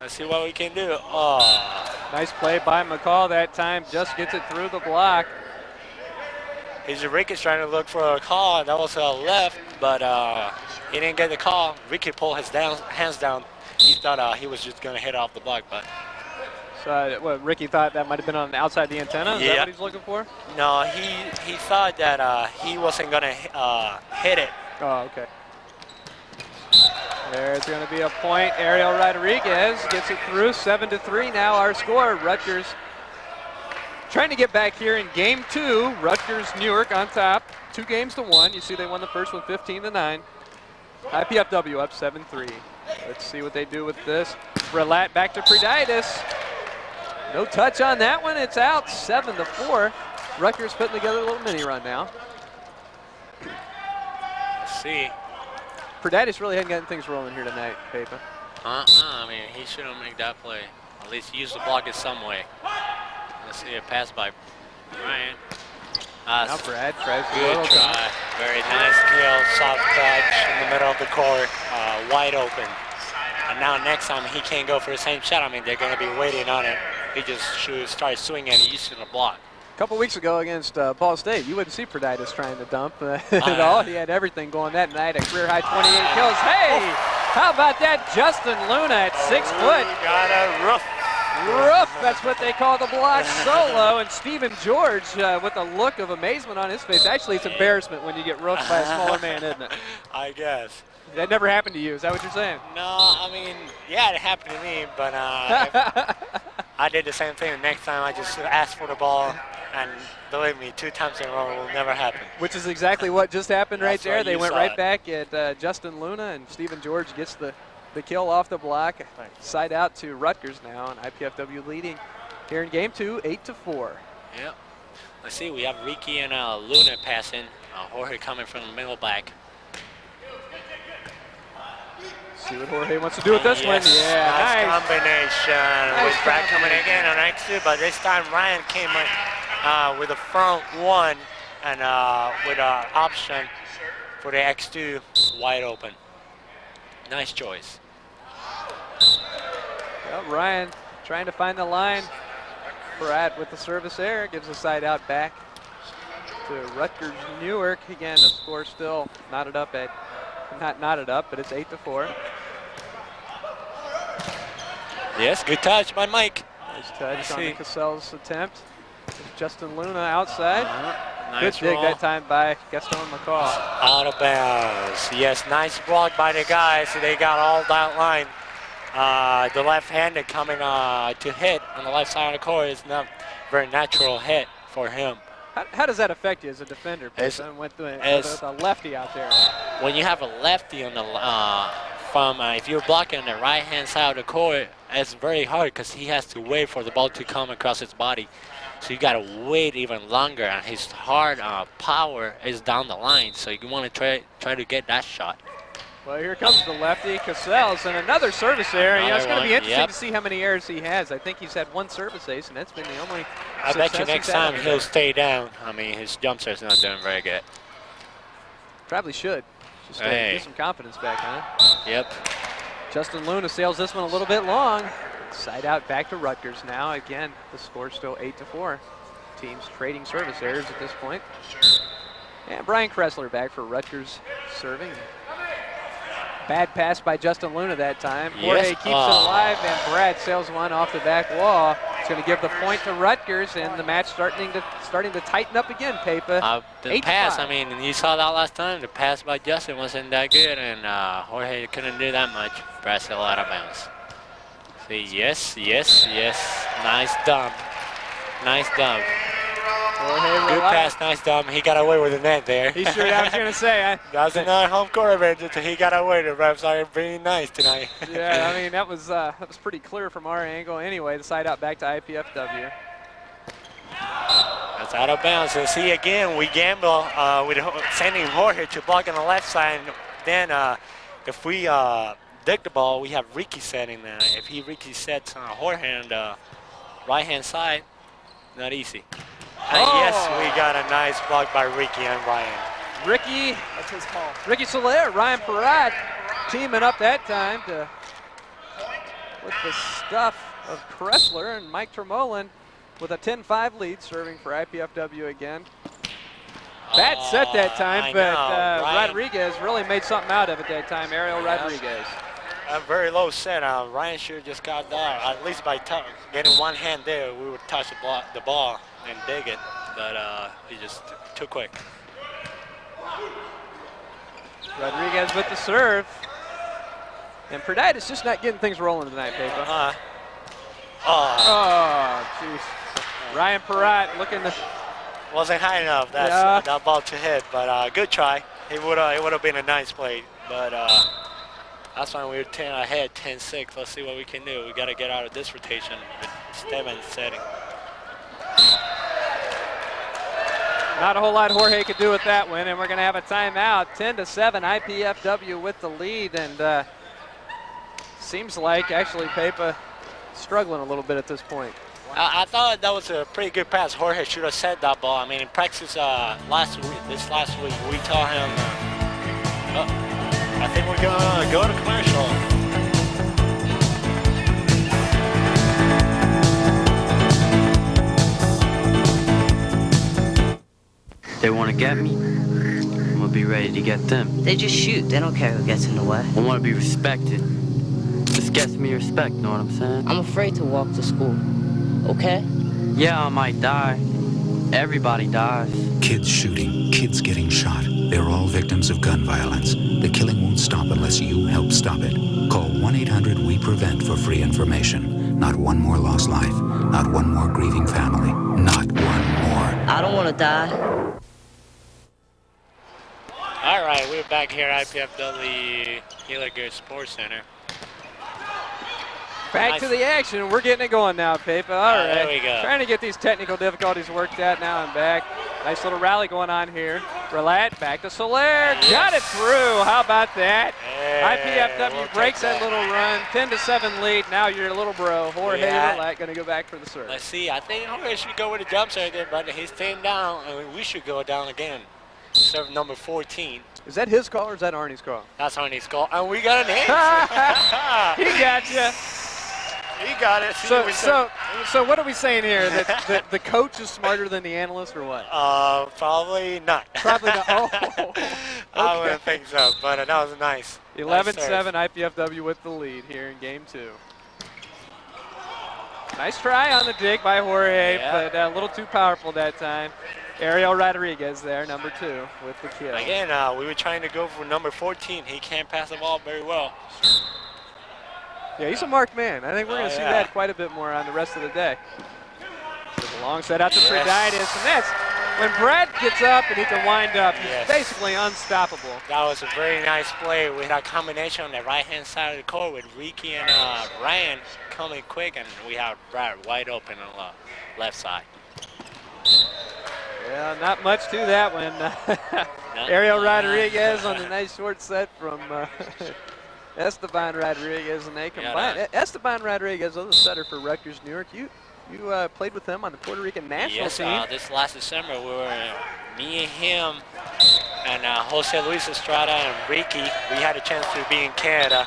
Let's see what we can do. Oh. Nice play by McCall that time. Just gets it through the block. Rick is trying to look for a call. That was a left, but he didn't get the call. Ricky pulled his hands down. He thought he was just going to hit off the block, but. So Ricky thought that might have been on the outside the antenna? Is that what he's looking for? No, he thought that he wasn't going to hit it. Oh, okay. There's going to be a point. Ariel Rodriguez gets it through. 7-3 now our score. Rutgers trying to get back here in game 2. Rutgers Newark on top, 2-1. You see they won the first one 15-9. IPFW up 7-3. Let's see what they do with this. Relat back to Preditis. No touch on that one. It's out 7-4. Rutgers putting together a little mini run now. Let's see. Preditis really hadn't gotten things rolling here tonight, Pepa. I mean, he shouldn't make that play. At least use the block in some way. Let's see a pass by Ryan. Now Brad tries a good try. Very nice kill, soft touch in the middle of the court, wide open. And now next time he can't go for the same shot. I mean, they're going to be waiting on it. He just should start swinging and using the block. A couple weeks ago against Ball State, you wouldn't see Preditis trying to dump at all. He had everything going that night, a career-high 28 kills. Hey, how about that? Justin Luna at 6 foot. Got a roof. That's what they call the block solo. And Stephen George with a look of amazement on his face. Actually, it's embarrassment when you get roofed by a smaller man, isn't it? I guess. That never happened to you. Is that what you're saying? No, I mean, yeah, it happened to me, but I did the same thing. Next time I just asked for the ball, and believe me, 2 times in a row will never happen. Which is exactly what just happened right there. They went right it. back at Justin Luna, and Stephen George gets the kill off the block. Side out to Rutgers now, and IPFW leading here in game 2, 8-4. Yep. Let's see, we have Ricky and Luna passing. Jorge coming from the middle back. See what Jorge wants to do with this one. Yeah, nice combination. With Brad coming again on X2, but this time Ryan came in with a front one and with an option for the X2 wide open. Nice choice. Well, Ryan trying to find the line. Pratt with the service error gives the side out back to Rutgers Newark. Again, the score still knotted up at, not knotted up, but it's 8-4. Yes, good touch by Mike. Nice touch on the Cassell's attempt. Justin Luna outside. Nice good dig that time by Gaston McCall. Out of bounds. Yes, nice block by the guys. So they got all that line. The left-handed coming to hit on the left side of the court is not very natural hit for him. How does that affect you as a defender? With a lefty out there. When you have a lefty on the if you're blocking on the right-hand side of the court, it's very hard because he has to wait for the ball to come across his body. So you got to wait even longer, and his hard power is down the line. So you want to try to get that shot. Well, here comes the lefty, Cassell's, and another service error. Yeah, it's going to be interesting to see how many errors he has. I think he's had 1 service ace, and that's been the only I bet you next time he'll stay down. I mean, his jump serve's not doing very good. Probably should. Just to Hey. get some confidence back, huh? Yep. Justin Luna sails this one a little bit long. Side out back to Rutgers now. Again, the score still 8-4. Teams trading service errors at this point. And Brian Kressler back for Rutgers serving. Bad pass by Justin Luna that time. Jorge keeps it alive, and Brad sails one off the back wall. It's going to give the point to Rutgers, and the match starting to tighten up again, Pepa. The pass, I mean, you saw that last time. The pass by Justin wasn't that good, and Jorge couldn't do that much. Brad still out of bounds. See, yes. Nice dump. Nice dump. Good pass, nice dump. He got away with the net there. He sure, I was going to say. That's another home court advantage. He got away. The refs are being nice tonight. Yeah, I mean, that was pretty clear from our angle anyway. The side out back to IPFW. That's out of bounds. And see, again, we gamble with sending Jorge to block on the left side. Then if we dig the ball, we have Ricky setting. If Ricky sets Jorge on the right-hand side, not easy. And yes, we got a nice block by Ricky and Ryan. Ricky, that's his call. Ricky Soler, Ryan Peratt teaming up that time with the stuff of Kressler, and Mike Tremolin with a 10-5 lead serving for IPFW again. Bad set that time, but Rodriguez really made something out of it that time, Ariel Rodriguez. A very low set. Ryan should have just got there. At least by getting one hand there, we would touch the ball and dig it, but he just too quick. Rodriguez with the serve. And Perdite is just not getting things rolling tonight, Pepa. Oh, jeez. Ryan Peratt looking to... Wasn't high enough, that ball to hit, but good try. It would have been a nice play, but that's why we were 10 ahead, 10-6. Let's see what we can do. We got to get out of this rotation with Steven setting. Not a whole lot Jorge could do with that one, and we're going to have a timeout. 10-7, IPFW with the lead, and seems like actually Pepa struggling a little bit at this point. I thought that was a pretty good pass. Jorge should have set that ball. I mean, in practice last week, we told him, I think we're going to go to commercial. They want to get me, I'm going to be ready to get them. They just shoot. They don't care who gets in the way. I want to be respected. This gets me respect, know what I'm saying? I'm afraid to walk to school, okay? Yeah, I might die. Everybody dies. Kids shooting, kids getting shot. They're all victims of gun violence. The killing won't stop unless you help stop it. Call 1-800-WE-PREVENT for free information. Not one more lost life. Not one more grieving family. Not one more. I don't want to die. All right, we're back here at IPFW Gilligan Sports Center. Back to the action. We're getting it going now, Pepa. All right. There we go. Trying to get these technical difficulties worked out now and back. Nice little rally going on here. Relat back to Soler. Got it through. How about that? IPFW breaks that little run. 10-7 lead. Now your little bro, Jorge Relat, going to go back for the serve. Let's see. I think Jorge should go with the jump serve there, but he's staying down, and we should go down again. Serve number 14. Is that his call or is that Arnie's call? That's Arnie's call. And we got an ace. He got you. He got it. So what are we saying here? That the coach is smarter than the analyst or what? Probably not. Probably not. Oh, okay. I wouldn't think so, but that was nice. 11-7, IPFW with the lead here in game 2. Nice try on the dig by Jorge, but a little too powerful that time. Ariel Rodriguez there, number 2, with the kill. Again, we were trying to go for number 14. He can't pass the ball very well. Yeah, he's a marked man. I think we're going to see that quite a bit more on the rest of the day. There's a long set out to Preditis, and that's when Brad gets up and he can wind up. He's basically unstoppable. That was a very nice play. We had a combination on the right-hand side of the court with Ricky and Ryan coming quick, and we have Brad wide open on the left side. Yeah, not much to that one. Ariel Rodriguez on the nice short set from Esteban Rodriguez, and they combine. Esteban Rodriguez, the setter for Rutgers Newark. You played with him on the Puerto Rican national team. Yes, this last December, we were, me and him, and Jose Luis Estrada and Ricky, we had a chance to be in Canada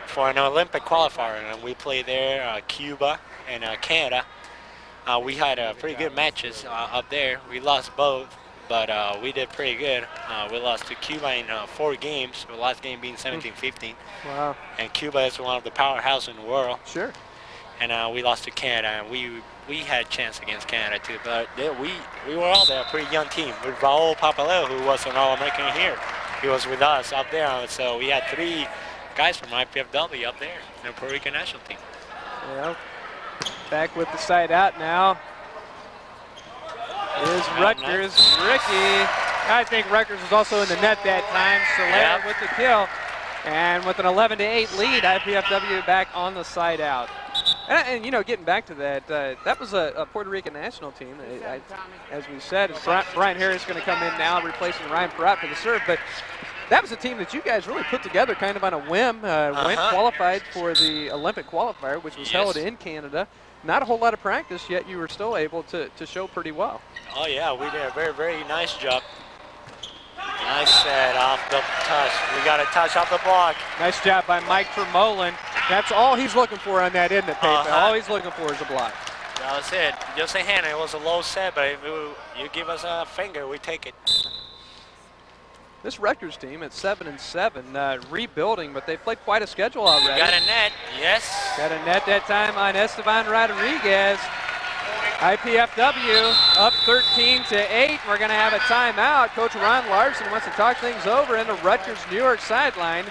for an Olympic qualifier, and we played there, Cuba and Canada. We had pretty good matches up there. We lost both, but we did pretty good. We lost to Cuba in 4 games, the last game being 17-15. Wow. And Cuba is one of the powerhouses in the world. Sure. And we lost to Canada, and we had a chance against Canada too, but we were all there, a pretty young team, with Raul Papaleo, who was an All-American here. He was with us up there, so we had 3 guys from IPFW up there in the Puerto Rican national team. Yeah. Back with the side out now is Rutgers. Ricky. I think Rutgers was also in the net that time. Soler with the kill. And with an 11-8 lead, IPFW back on the side out. And you know, getting back to that, that was a Puerto Rican national team. As we said, Brian Harris going to come in now, replacing Ryan Peratt for the serve. But that was a team that you guys really put together kind of on a whim. Went qualified for the Olympic qualifier, which was held in Canada. Not a whole lot of practice, yet you were still able to show pretty well. Oh yeah, we did a very, very nice job. Nice set off the touch. We got a touch off the block. Nice job by Mike Vermolen. That's all he's looking for on that, isn't it, Peyton? All he's looking for is a block. That was it. Just a hand. It was a low set, but if you give us a finger, we take it. This Rutgers team at 7-7, rebuilding, but they've played quite a schedule already. Got a net, yes. Got a net that time on Esteban Rodriguez. IPFW up 13-8. We're going to have a timeout. Coach Ron Larson wants to talk things over in the Rutgers Newark sideline.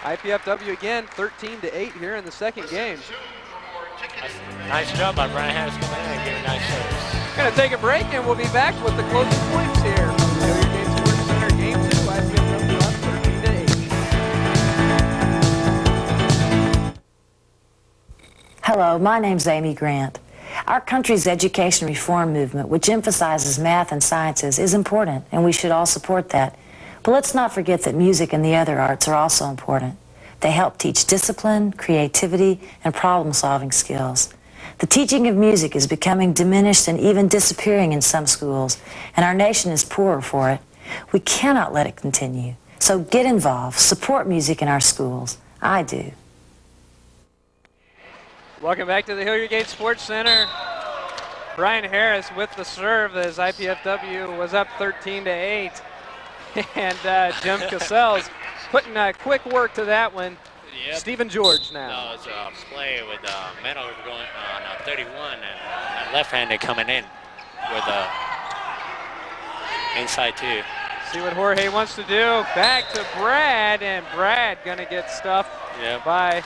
IPFW again 13-8 here in the second game. Nice job by Brian Harris coming in and giving nice service. Going to take a break, and we'll be back with the closing points here from the Hilliard Gates Sports Center. Game 2, IPFW up 13-8. Hello, my name's Amy Grant. Our country's education reform movement, which emphasizes math and sciences, is important, and we should all support that. But let's not forget that music and the other arts are also important. They help teach discipline, creativity, and problem-solving skills. The teaching of music is becoming diminished and even disappearing in some schools, and our nation is poorer for it. We cannot let it continue. So get involved, support music in our schools. I do. Welcome back to the Hilliard Gates Sports Center. Brian Harris with the serve as IPFW was up 13-8. And Jim Cassell's putting quick work to that one. Yep. Stephen George now. No, it's a play with Meadow going on 31 and left-handed coming in with inside 2. See what Jorge wants to do. Back to Brad, and Brad going to get stuffed by...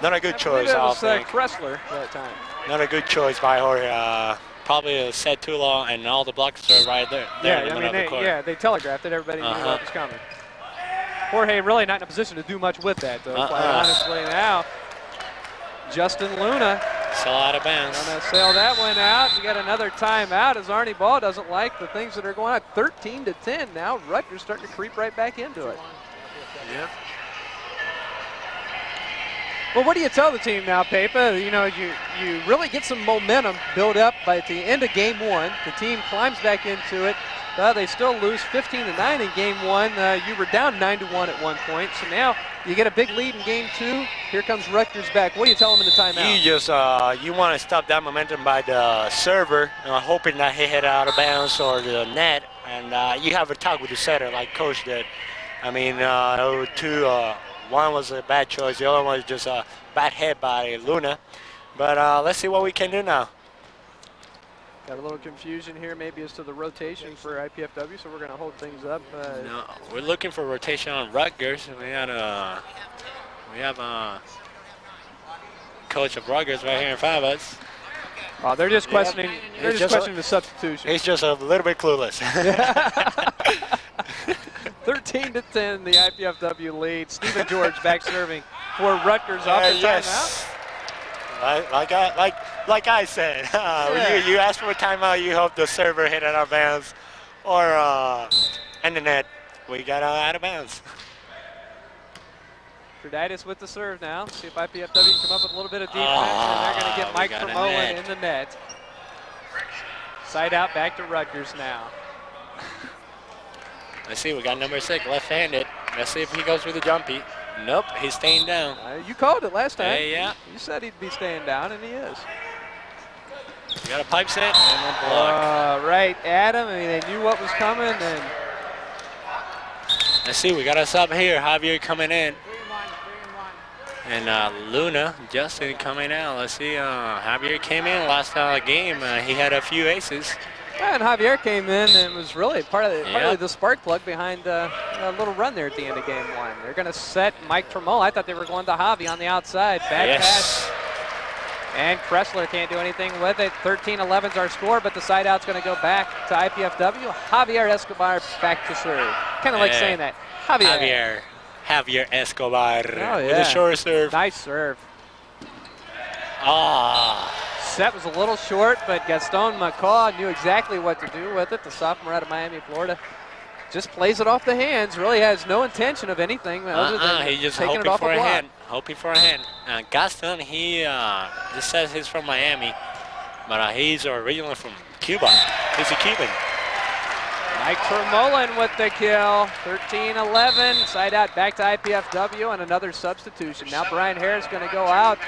Not a good choice, I I think. think. Kressler that time. Not a good choice by Jorge. Probably set too long, and all the blocks are right there. In the middle of the court. They telegraphed it. Everybody knew what was coming. Jorge really not in a position to do much with that, though, quite honestly. Now, Justin Luna. Still out of bounds. Going to sail that one out. You got another timeout as Arnie Ball doesn't like the things that are going on. 13-10 now. Rutgers starting to creep right back into it. Yep. Well, what do you tell the team now, Pepa? You know, you really get some momentum build up by the end of game 1. The team climbs back into it. They still lose 15-9 in game 1. You were down 9-1 at one point. So now you get a big lead in game 2. Here comes Rutgers back. What do you tell them in the timeout? You just you want to stop that momentum by the server, hoping that he hit out of bounds or the net, and you have a talk with the setter like Coach did. I mean, one was a bad choice. The other one was just a bad hit by Luna. But let's see what we can do now. Got a little confusion here maybe as to the rotation for IPFW, so we're going to hold things up. No, we're looking for rotation on Rutgers. We have a coach of Rutgers right here in front of us. Oh, they're just questioning. They're just questioning the substitution. He's just a little bit clueless. 13-10, the IPFW lead. Stephen George back serving for Rutgers off the timeout. Like I said, you asked for a timeout, you hope the server hit out of bounds or and the net. We got out of bounds. Prudidis with the serve now. See if IPFW can come up with a little bit of defense, and they're going to get Mike Tremola in the net. Side out, back to Rutgers now. Let's see, we got number 6, left-handed. Let's see if he goes with the jumpy. Nope, he's staying down. You called it last time. Yeah. You said he'd be staying down, and he is. We got a pipe set and a block. Right, Adam. I mean, they knew what was coming. And let's see, we got a sub here. Javier coming in. And Luna, Justin coming out. Let's see, Javier came in last game. He had a few aces. And Javier came in and was really partly the spark plug behind a little run there at the end of game 1. They're going to set Mike Tremola. I thought they were going to Javi on the outside. Bad pass. And Kressler can't do anything with it. 13-11's our score, but the side out's going to go back to IPFW. Javier Escobar back to serve. Kind of like saying that. Javier Escobar with a short serve. Nice serve. Ah. Set was a little short, but Gaston McCaw knew exactly what to do with it. The sophomore out of Miami, Florida. Just plays it off the hands. Really has no intention of anything other than he just taking it off a block. Hoping for a hand. Gaston, he just says he's from Miami, but he's originally from Cuba. He's a Cuban. Mike Tremola with the kill. 13-11. Side out back to IPFW and another substitution. Now Brian Harris going to go out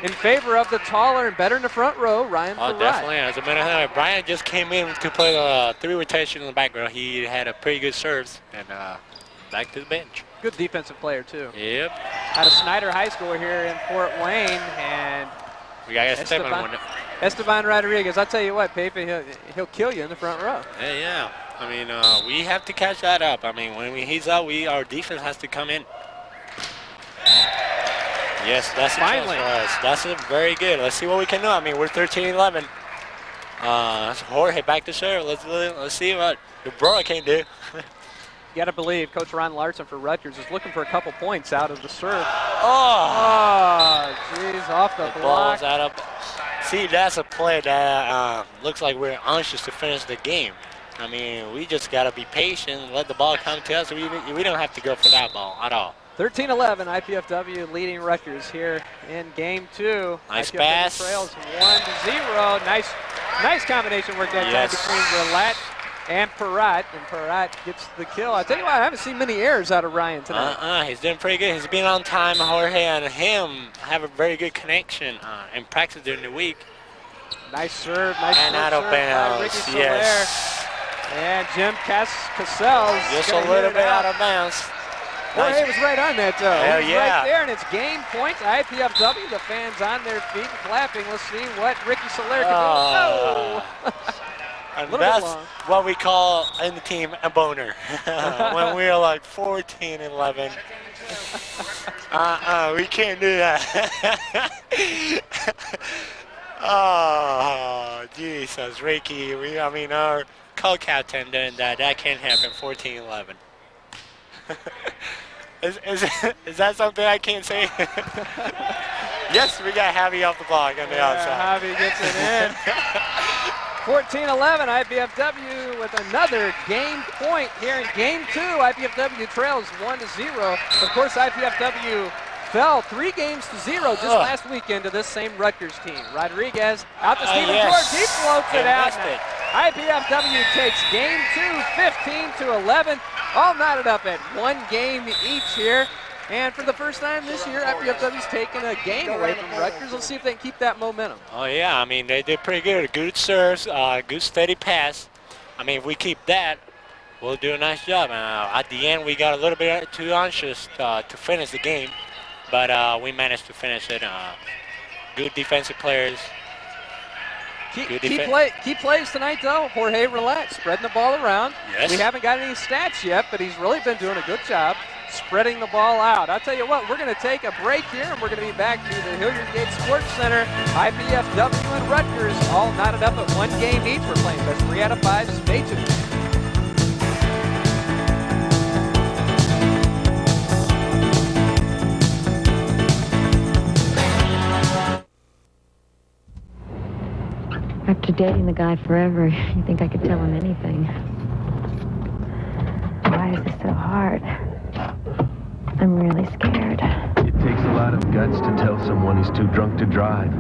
in favor of the taller and better in the front row, Ryan Perrott. Definitely. As a matter of fact, Brian just came in to play the 3 rotation in the background. He had a pretty good serves and back to the bench. Good defensive player, too. Yep. Out of Snyder High School here in Fort Wayne, and we got Esteban Rodriguez. I'll tell you what, Pepe, he'll kill you in the front row. Yeah. I mean, we have to catch that up. I mean, when he's out, our defense has to come in. Yes, that's finally. That's very good. Let's see what we can do. I mean, we're 13-11. Jorge back to serve. Let's see what the bro can do. You got to believe Coach Ron Larson for Rutgers is looking for a couple points out of the serve. Jeez, off the block. Ball's out of. See, that's a play that looks like we're anxious to finish the game. I mean, we just got to be patient and let the ball come to us. We don't have to go for that ball at all. 13-11, IPFW leading Rutgers here in game 2. Nice IPFW pass. Trails 1-0. Nice combination work that time between Relat and Perrott. And Perrott gets the kill. I tell you what, I haven't seen many errors out of Ryan tonight. He's doing pretty good. He's been on time. Jorge and him have a very good connection in practice during the week. Nice serve. Nice and out of bounds. Yes. And Jim Cassell. Just a little bit out of bounds. Jorge was right on that, though. Hell He was right there, and it's game point to IPFW. The fans on their feet and clapping. Let's see what Ricky Soler can do. And that's what we call in the team a boner. When we're like 14-11. We can't do that. Oh, Jesus, Ricky. I mean, our co-captain doing that. That can't happen. 14-11. Is that something I can't say? Yes, we got Javi off the block on the outside. Javi gets it in. 14-11, IPFW with another game point here in game 2. IPFW trails 1-0. Of course, IPFW fell 3 games to 0 just last weekend to this same Rutgers team. Rodriguez out to Stephen George. He floats it out. IPFW takes game 2, 15-11. All knotted up at 1 game each here. And for the first time this year, IPFW's taken a game away from Rutgers. Let's see if they can keep that momentum. Oh, yeah. I mean, they did pretty good. Good serves, good steady pass. I mean, if we keep that, we'll do a nice job. At the end, we got a little bit too anxious to finish the game. But we managed to finish it. Good defensive players. Key plays tonight, though. Jorge Relat spreading the ball around. Yes. We haven't got any stats yet, but he's really been doing a good job spreading the ball out. I'll tell you what, we're going to take a break here, and we're going to be back to the Hilliard Gate Sports Center. IPFW and Rutgers all knotted up at 1 game each. We're playing best 3 out of 5. Stay tuned. After dating the guy forever, you think I could tell him anything. Why is this so hard? I'm really scared. lot of guts to tell someone he's too drunk to drive.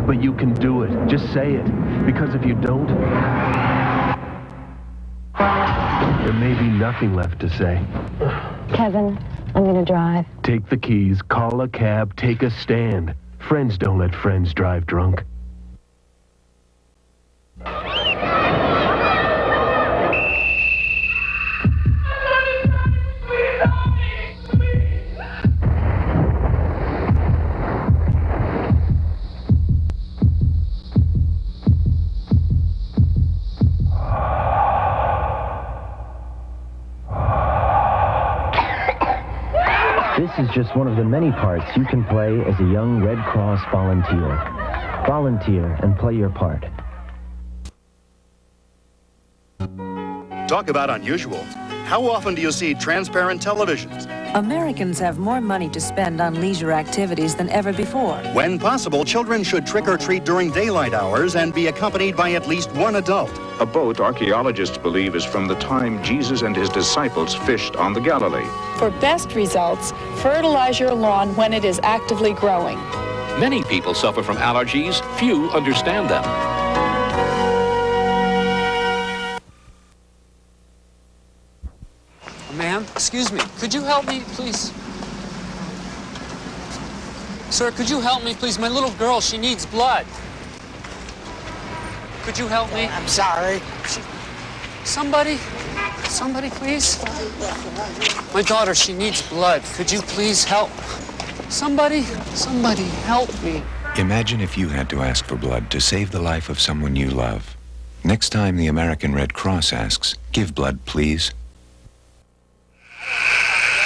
But you can do it. Just say it. Because if you don't, there may be nothing left to say. Kevin, I'm gonna drive. Take the keys, call a cab, take a stand. Friends don't let friends drive drunk. This is just one of the many parts you can play as a young Red Cross volunteer. Volunteer and play your part. Talk about unusual. How often do you see transparent televisions? Americans have more money to spend on leisure activities than ever before. When possible, children should trick or treat during daylight hours and be accompanied by at least one adult. A boat, archaeologists believe, is from the time Jesus and his disciples fished on the Galilee. For best results, fertilize your lawn when it is actively growing. Many people suffer from allergies. Few understand them. Ma'am, excuse me. Could you help me, please? Sir, could you help me, please? My little girl, she needs blood. Could you help me? I'm sorry. Somebody, please. My daughter, she needs blood. Could you please help? Somebody help me. Imagine if you had to ask for blood to save the life of someone you love. Next time the American Red Cross asks, give blood, please.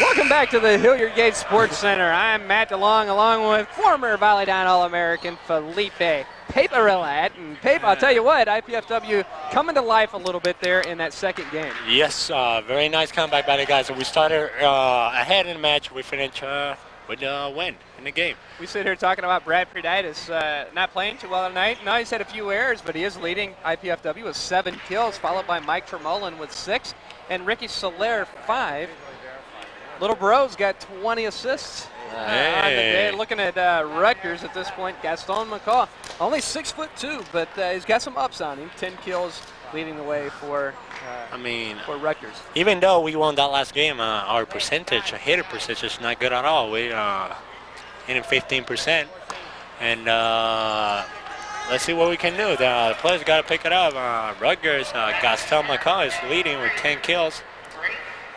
Welcome back to the Hilliard Gate Sports Center. I'm Matt DeLong, along with former Volleyball All-American Felipe Relat. And Pape, I'll tell you what, IPFW coming to life a little bit there in that second game. Yes, very nice comeback by the guys. So we started ahead in the match. We finished with a win in the game. We sit here talking about Brad Preditis not playing too well tonight. No, he's had a few errors, but he is leading IPFW with 7 kills, followed by Mike Tremolin with 6, and Ricky Soler 5. Little Bro's got 20 assists on the day. Looking at Rutgers at this point, Gaston McCall, only 6'2", but he's got some ups on him. 10 kills, leading the way for for Rutgers. Even though we won that last game, our percentage, hitter percentage, is not good at all. We hitting 15%, and let's see what we can do. The players got to pick it up. Rutgers, Gaston McCall is leading with 10 kills,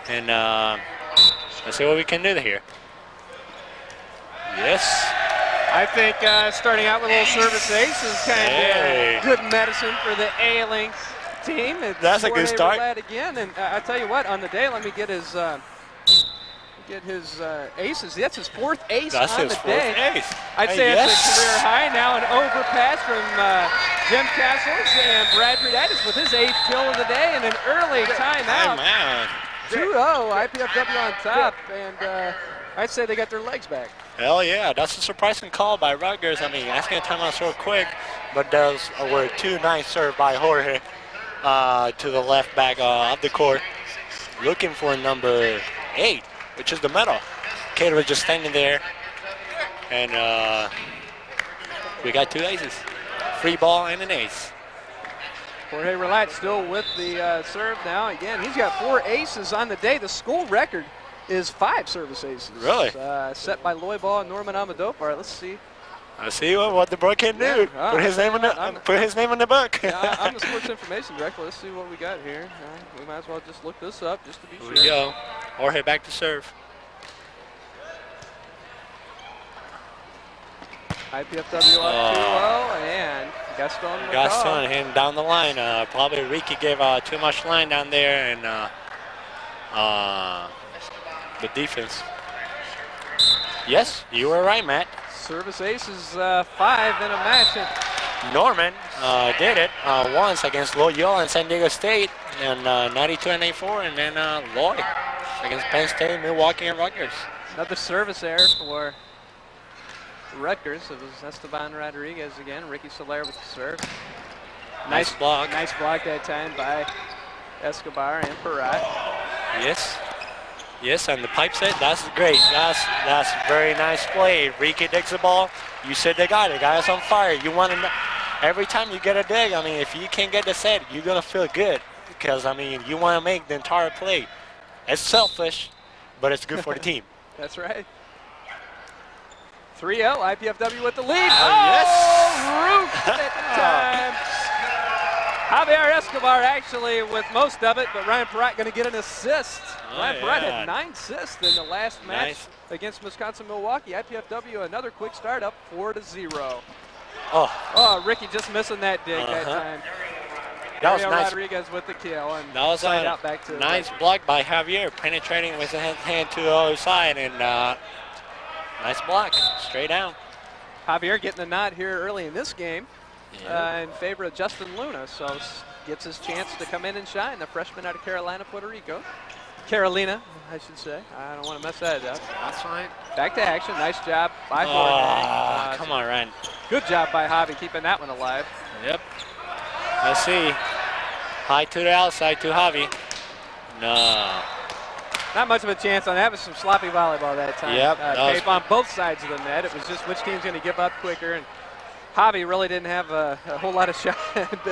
and let's see what we can do here. Yes. I think starting out with a little service ace is kind of good medicine for the ailing team. That's a good start. Again, and I tell you what, on the day, let me get his aces. That's his 4th ace on the day. Ace. I'd say it's a career high. Now an overpass from Jim Castles and Brad Preditis with his 8th kill of the day and an early timeout. 2-0, IPFW on top, and I'd say they got their legs back. Hell yeah, that's a surprising call by Rutgers. I mean, asking a timeout so quick, but those were 2 nice serve by Jorge to the left back of the court, looking for number 8, which is the medal. Cater was just standing there, and we got 2 aces. Free ball and an ace. Jorge Relat still with the serve now. Again, he's got 4 aces on the day. The school record is 5 service aces. Really? Set by Loy Ball and Norman Amadopar. Let's see. Let's see what the boy can do. Put his name on the book. Yeah, I'm the sports information director. Let's see what we got here. We might as well just look this up just to be sure. Here we go. Jorge back to serve. IPFW up 2-0, and Gaston McCall. Gaston him down the line. Probably Ricky gave too much line down there, and the defense. Yes, you were right, Matt. Service aces 5 in a match. Norman did it once against Loyola and San Diego State, and 92 and 84, and then Loy against Penn State, Milwaukee, and Rutgers. Another service error for Rutgers. It was Esteban Rodriguez again. Ricky Soler with the serve. Nice block. Nice block that time by Escobar and Parat. Yes. Yes, and the pipe set, that's great. That's very nice play. Ricky digs the ball. You said the guy is on fire. You want to, every time you get a dig, I mean, if you can get the set, you're going to feel good. Because, I mean, you want to make the entire play. It's selfish, but it's good for the team. That's right. 3-0, IPFW with the lead. Yes. Root at the time. Javier Escobar actually with most of it, but Ryan Perrott going to get an assist. Ryan Perrott had 9 assists in the last match against Wisconsin-Milwaukee. IPFW, another quick start, up 4-0. Oh, Ricky just missing that dig that time. That was nice. Rodriguez with the kill. And that was a out back to nice block by Javier, penetrating with the hand to the other side, and nice block, straight down. Javier getting the nod here early in this game. In favor of Justin Luna, so gets his chance to come in and shine. The freshman out of Carolina, Puerto Rico. Carolina, I should say. I don't want to mess that up. That's fine. Back to action. Nice job by Jorge. Come on, Ryan. Good job by Javi keeping that one alive. Yep. Let's see. High to the outside to Javi. No. Not much of a chance on that. Was some sloppy volleyball that time. Yep. Tape on both sides of the net. It was just which team's going to give up quicker. And Javi really didn't have a whole lot of shot.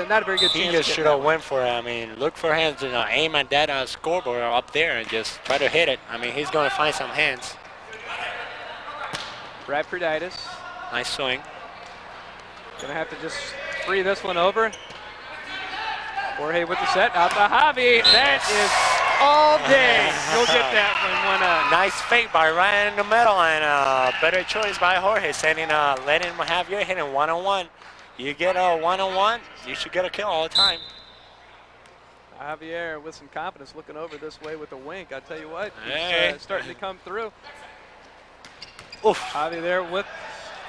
Not a very good chance. He just should have went for it. I mean, look for hands and aim at that scoreboard up there and just try to hit it. I mean, he's going to find some hands. Brad Prudaitis. Nice swing. Going to have to just free this one over. Jorge with the set. Out to Javi. That is all day. You'll get that one. Nice fake by Ryan in the middle, and better choice by Jorge, sending letting Javier hit him one-on-one. You get a one-on-one, you should get a kill all the time. Javier with some confidence, looking over this way with a wink. I tell you what, he's starting to come through. Oof. Javi there with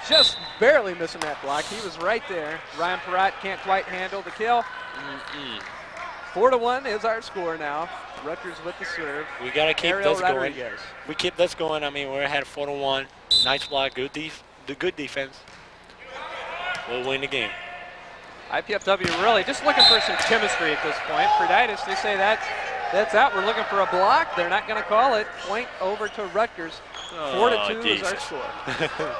just barely missing that block. He was right there. Ryan Perrott can't quite handle the kill. 4-1 is our score now. Rutgers with the serve. We got to keep this Rodriguez going. We keep this going. I mean, we're ahead 4-1. Nice block, good defense. We'll win the game. IPFW really just looking for some chemistry at this point. Prudaitis, they say that's out. We're looking for a block. They're not going to call it. Point over to Rutgers. 4-2 is our score.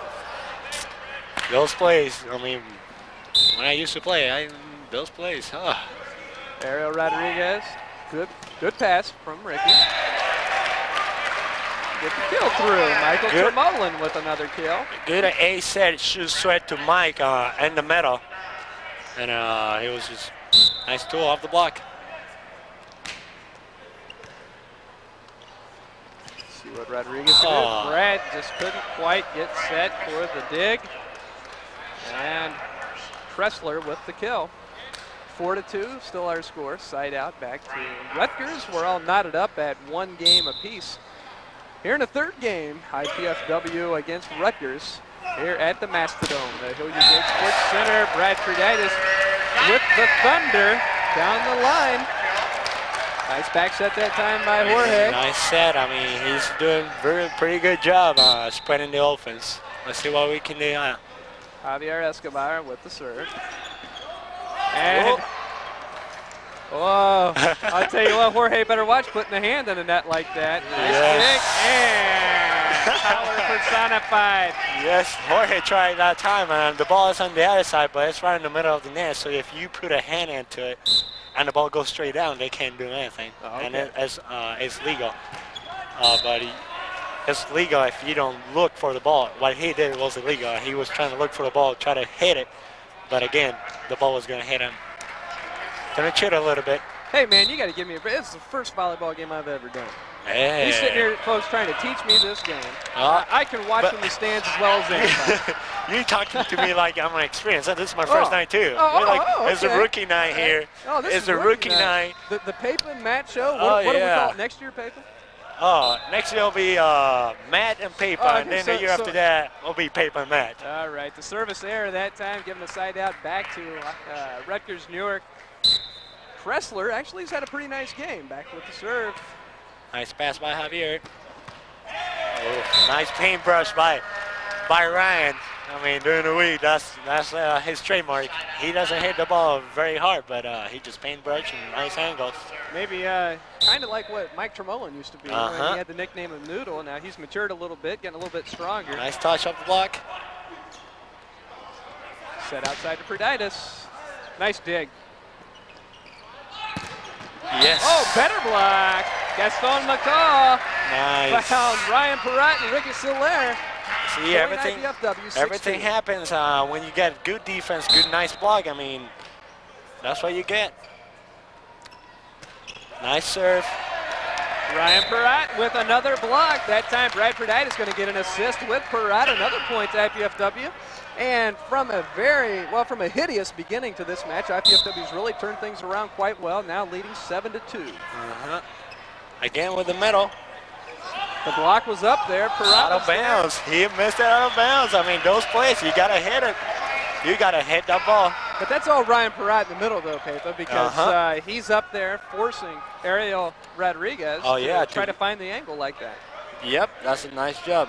Those plays, I mean, when I used to play, those plays, Ariel Rodriguez, good pass from Ricky. Get the kill through. Michael Tremolin with another kill. Good A-set shoot sweat to Mike in the middle. And it was just nice tool off the block. See what Rodriguez did. Brad just couldn't quite get set for the dig. And Kressler with the kill. 4-2, still our score. Side out back to Rutgers. We're all knotted up at 1 game apiece. Here in the third game, IPFW against Rutgers here at the Mastodons, the Hilliard Gate Sports Center. Brad Prudaitis with the Thunder down the line. Nice back set that time by Jorge. Nice set. I mean, he's doing pretty good job spreading the offense. Let's see what we can do. Javier Escobar with the serve. And, whoa, I'll tell you what, Jorge better watch putting a hand in a net like that. Nice kick, and power personified. Yes, Jorge tried that time, and the ball is on the other side, but it's right in the middle of the net, so if you put a hand into it and the ball goes straight down, they can't do anything. And it's legal. But it's legal if you don't look for the ball. What he did was illegal. He was trying to look for the ball, try to hit it. But again, the ball was going to hit him. Gonna chit a little bit. Hey man, you got to give me a break. This is the first volleyball game I've ever done. Hey. He's sitting here, folks, trying to teach me this game. I can watch from the stands as well as anybody. You're talking to me like I'm an experienced. This is my first night too. It's a rookie night here. This is a rookie night. The Papin Matt show. What do we call it next year, Papin? Next year will be Matt and Paper, and then the year after that will be Paper and Matt. All right, the service error that time, giving the side out back to Rutgers Newark. Kressler actually has had a pretty nice game, back with the serve. Nice pass by Javier. Nice paintbrush by Ryan. I mean, during the week, that's his trademark. He doesn't hit the ball very hard, but he just paintbrush and nice angles. Maybe kind of like what Mike Tremolin used to be when he had the nickname of Noodle. Now he's matured a little bit, getting a little bit stronger. Nice touch up the block. Set outside to Pruditis. Nice dig. Yes. Oh, better block. Gaston McCaw. Nice. Found Ryan Perrott and Ricky Soler. See, everything happens when you get good defense, good, nice block. I mean, that's what you get. Nice serve. Ryan Perrott with another block. That time, Brad Pruditis is going to get an assist with Perrott. Another point to IPFW. And from a hideous beginning to this match, IPFW's really turned things around quite well, now leading 7-2. Again with the middle. The block was up there. Perrott out of bounds. He missed it out of bounds. I mean, those plays, you got to hit it. You got to hit that ball. But that's all Ryan Perrott in the middle, though, Pepa, because he's up there forcing Ariel Rodriguez to try to find the angle like that. Yep, that's a nice job.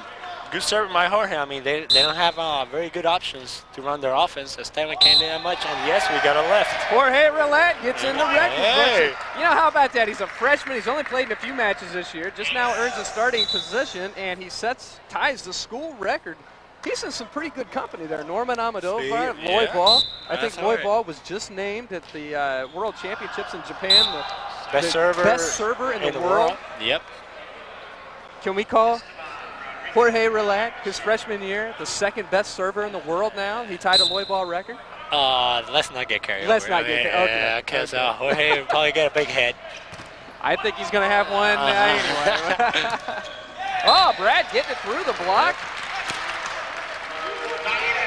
Good serve by Jorge. I mean, they don't have very good options to run their offense. Esteban can't do that much. And yes, we got a left. Jorge Roulette gets in the record. You know, how about that? He's a freshman. He's only played in a few matches this year. Just now earns a starting position, and he ties the school record. He's in some pretty good company there. Norman Almodovar, Volleyball. I think Volleyball was just named at the World Championships in Japan the best server in the world. Yep. Can we call Jorge Roulette, his freshman year, the second best server in the world now? He tied a Volleyball record. Let's not get carried Let's not get carried. Okay. Because Jorge will probably get a big head. I think he's going to have one anyway. Oh, Brad getting it through the block.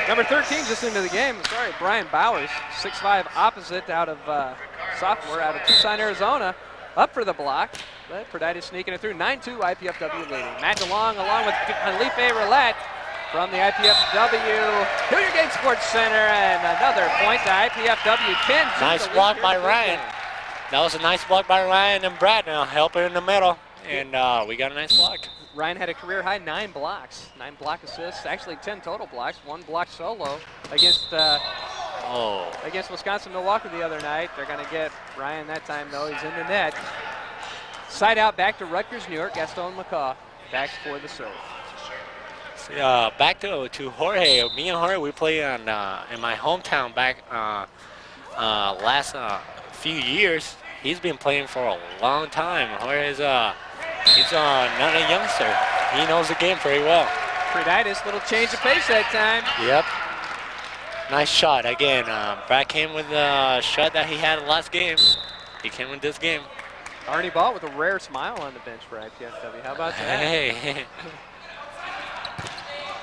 Number 13 just into the game. Sorry, Brian Bowers, 6'5", opposite out of sophomore out of Tucson, Arizona. Up for the block. But Pruditis sneaking it through. 9-2 IPFW leading. Matt DeLong along with Felipe Roulette from the IPFW Hilliard Gate Sports Center, and another point to IPFW 10. Nice block by Ryan. That was a nice block by Ryan and Brad now helping in the middle. And we got a nice block. Ryan had a career high 9 blocks, 9 block assists, actually 10 total blocks, 1 block solo against Wisconsin-Milwaukee the other night. They're going to get Ryan that time, though. He's in the net. Side out back to Rutgers Newark. Gaston McCaw back for the serve. Back to Jorge. Me and Jorge, we play in my hometown back last few years. He's been playing for a long time. Jorge's he's not a youngster. He knows the game very well. Pruditis, little change of pace that time. Yep. Nice shot again. Brad came with the shot that he had last game. He came with this game. Arnie Ball with a rare smile on the bench for IPFW. How about that? Hey.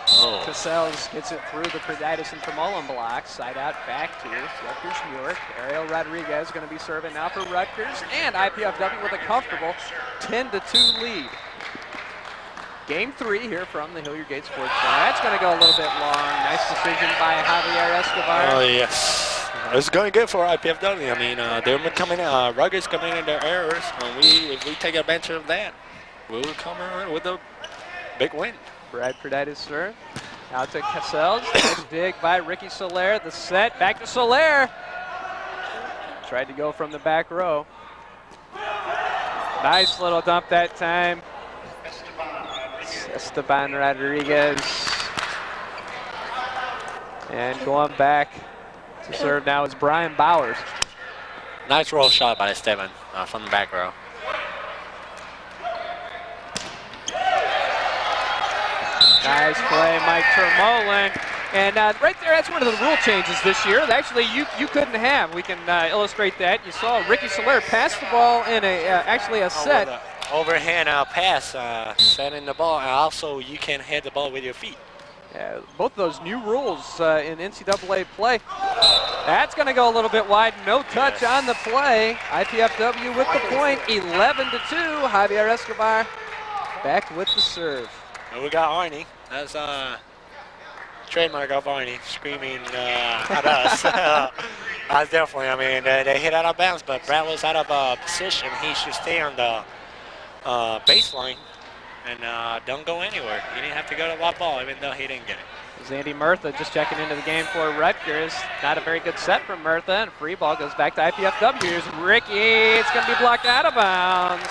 Cassels gets it through the Pruditis and Tremolin blocks. Side out back to Rutgers Newark. Ariel Rodriguez going to be serving now for Rutgers. And IPFW with a comfortable 10-2 lead. Game 3 here from the Hilliard Gate Sports Center. That's going to go a little bit long. Nice decision by Javier Escobar. Oh, yes. It's going good for IPFW. I mean, they're coming in, Rutgers coming in their errors. And if we take advantage of that, we'll come in with a big win. Brad Pruditis serve. Out to Cassels. Nice dig by Ricky Soler. The set. Back to Soler. Tried to go from the back row. Nice little dump that time. Esteban Rodriguez. And going back to serve now is Brian Bowers. Nice roll shot by Esteban from the back row. Nice play, Mike Tremolin. And right there, that's one of the rule changes this year. Actually, you couldn't have. We can illustrate that. You saw Ricky Soler pass the ball in actually a set. Overhand pass, setting the ball, and also you can hit the ball with your feet. Yeah, both of those new rules in NCAA play. That's going to go a little bit wide. No touch on the play. IPFW with the point, 11-2. Javier Escobar back with the serve. And we got Arnie. That's trademark of Arnie screaming at us. That's definitely, I mean, they hit out of bounds, but Brad was out of position. He should stay on the baseline and don't go anywhere. He didn't have to go to that ball, even though he didn't get it. Andy Murtha just checking into the game for Rutgers. Not a very good set from Murtha, and free ball goes back to IPFW. Here's Ricky. It's going to be blocked out of bounds.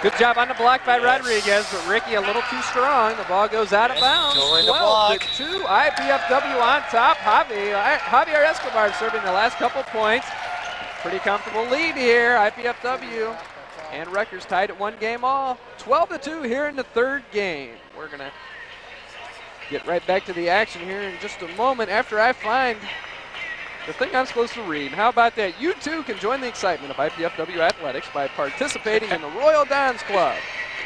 Good job on the block by Rodriguez, but Ricky a little too strong. The ball goes out of bounds. 12-2, IPFW on top. Javier Escobar serving the last couple points. Pretty comfortable lead here, IPFW. And Rutgers tied at 1 game all. 12-2 here in the 3rd game. We're going to get right back to the action here in just a moment after I find the thing I'm supposed to read. How about that? You too can join the excitement of IPFW athletics by participating in the Royal Dons Club.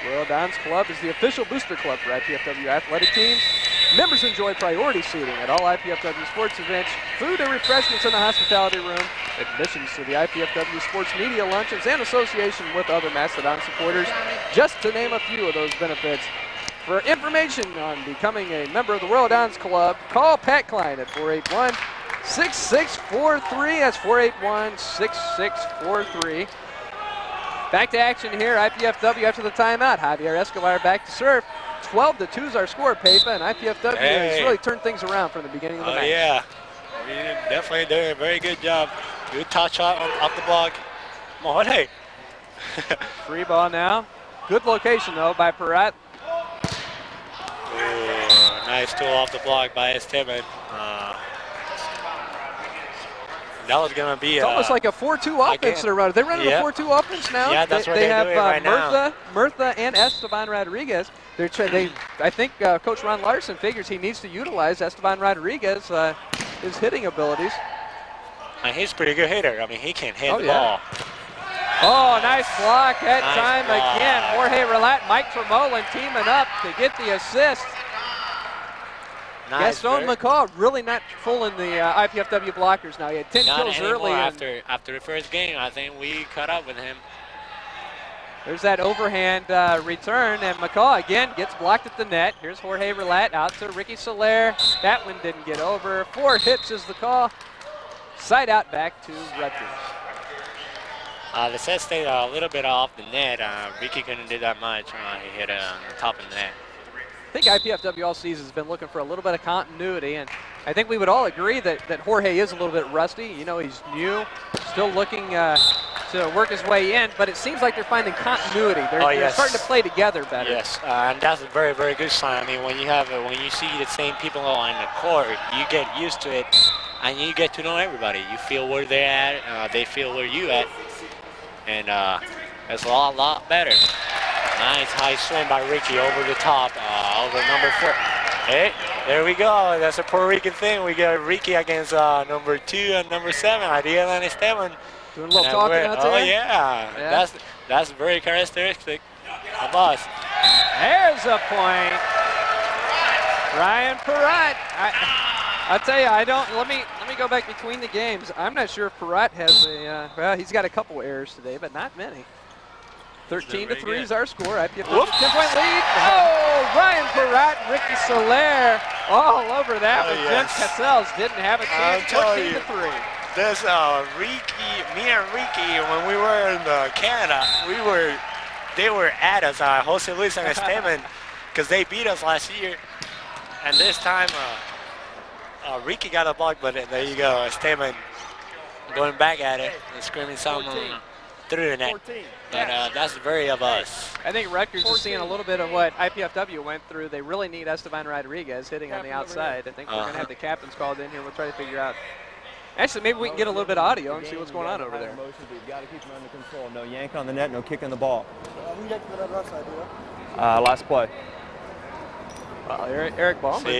The Royal Dons Club is the official booster club for IPFW athletic teams. Members enjoy priority seating at all IPFW sports events, food and refreshments in the hospitality room, admissions to the IPFW sports media luncheons, and association with other Mastodon supporters, just to name a few of those benefits. For information on becoming a member of the Royal Dons Club, call Pat Klein at 481-6643. That's 481-6643. Back to action here, IPFW after the timeout. Javier Escobar back to serve. 12-2 is our score, Pepa, and IPFW has really turned things around from the beginning of the match. Oh, yeah. We definitely doing a very good job. Good touch shot off the block. Come on, hey. Free ball now. Good location, though, by Peratt. Nice tool off the block by Esteban. That was going to be almost like a 4-2 offense they're running. They're running a 4-2 offense now. Yeah, that's what they they're have doing right now. Murtha and Esteban Rodriguez. I think Coach Ron Larson figures he needs to utilize Esteban Rodriguez, his hitting abilities. And he's a pretty good hitter. I mean, he can hit the ball. Oh, nice block that time again. Jorge Relat, Mike Tremolin teaming up to get the assist. Nice. Gaston McCall really not fooling the IPFW blockers now. He had 10 kills early. After the first game, I think we caught up with him. There's that overhand return, and McCall again gets blocked at the net. Here's Jorge Relat out to Ricky Soler. That one didn't get over. 4 hits is the call. Side out back to Rutgers. The set stayed a little bit off the net. Ricky couldn't do that much. He hit it on the top of the net. I think IPFW all season has been looking for a little bit of continuity, and I think we would all agree that Jorge is a little bit rusty. You know, he's new, still looking to work his way in, but it seems like they're finding continuity. They're starting to play together better. Yes, and that's a very, very good sign. I mean, when you see the same people on the court, you get used to it, and you get to know everybody. You feel where they're at, they feel where you at, and it's a lot better. Nice high swing by Ricky over the top, over number 4. Hey, there we go. That's a Puerto Rican thing. We got Ricky against number 2 and number 7, Ariel and Esteban. Doing a little talking out there. Oh yeah. That's very characteristic of us. There's a point. Ryan Peratt. I'll tell you, let me go back between the games. I'm not sure if Peratt has well, he's got a couple errors today, but not many. 13-3 is our score. IPFW 10-point lead. Oh, Ryan Peratt, Ricky Soler all over that one. Jim Cassels didn't have a chance. 14-3. This me and Ricky, when we were in Canada, they were at us, Jose Luis and Esteban, because they beat us last year. And this time, Ricky got a block, but there you go, Esteban going back at it and screaming something through the net. But that's very of us. I think Rutgers is seeing a little bit of what IPFW went through. They really need Esteban Rodriguez hitting on the outside. I think we're going to have the captains called in here. We'll try to figure out. Actually, maybe we can get a little bit of audio and see what's going on over there. You've got to keep them under control. No yank on the net, no kick in the ball. Who yanked it on our side, last play. Well, Eric Ballman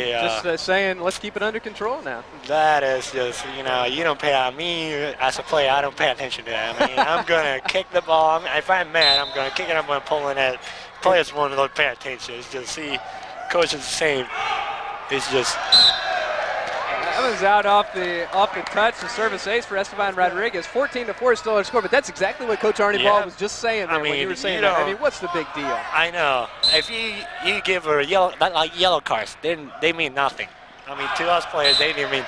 just saying, let's keep it under control now. That is just, you don't pay on me as a player. I don't pay attention to that. I mean, I'm going to kick the ball. If I'm mad, I'm going to kick it. I'm going to pull in it. Players won't pay attention. It's just, coach is the same. It's just. That was out off the touch, the service ace for Esteban Rodriguez. 14-4 is still our score, but that's exactly what Coach Arnie Ball was just saying there when you were saying that. I mean, what's the big deal? I know. If you give her yellow cards, then they mean nothing. I mean, to us players, they didn't mean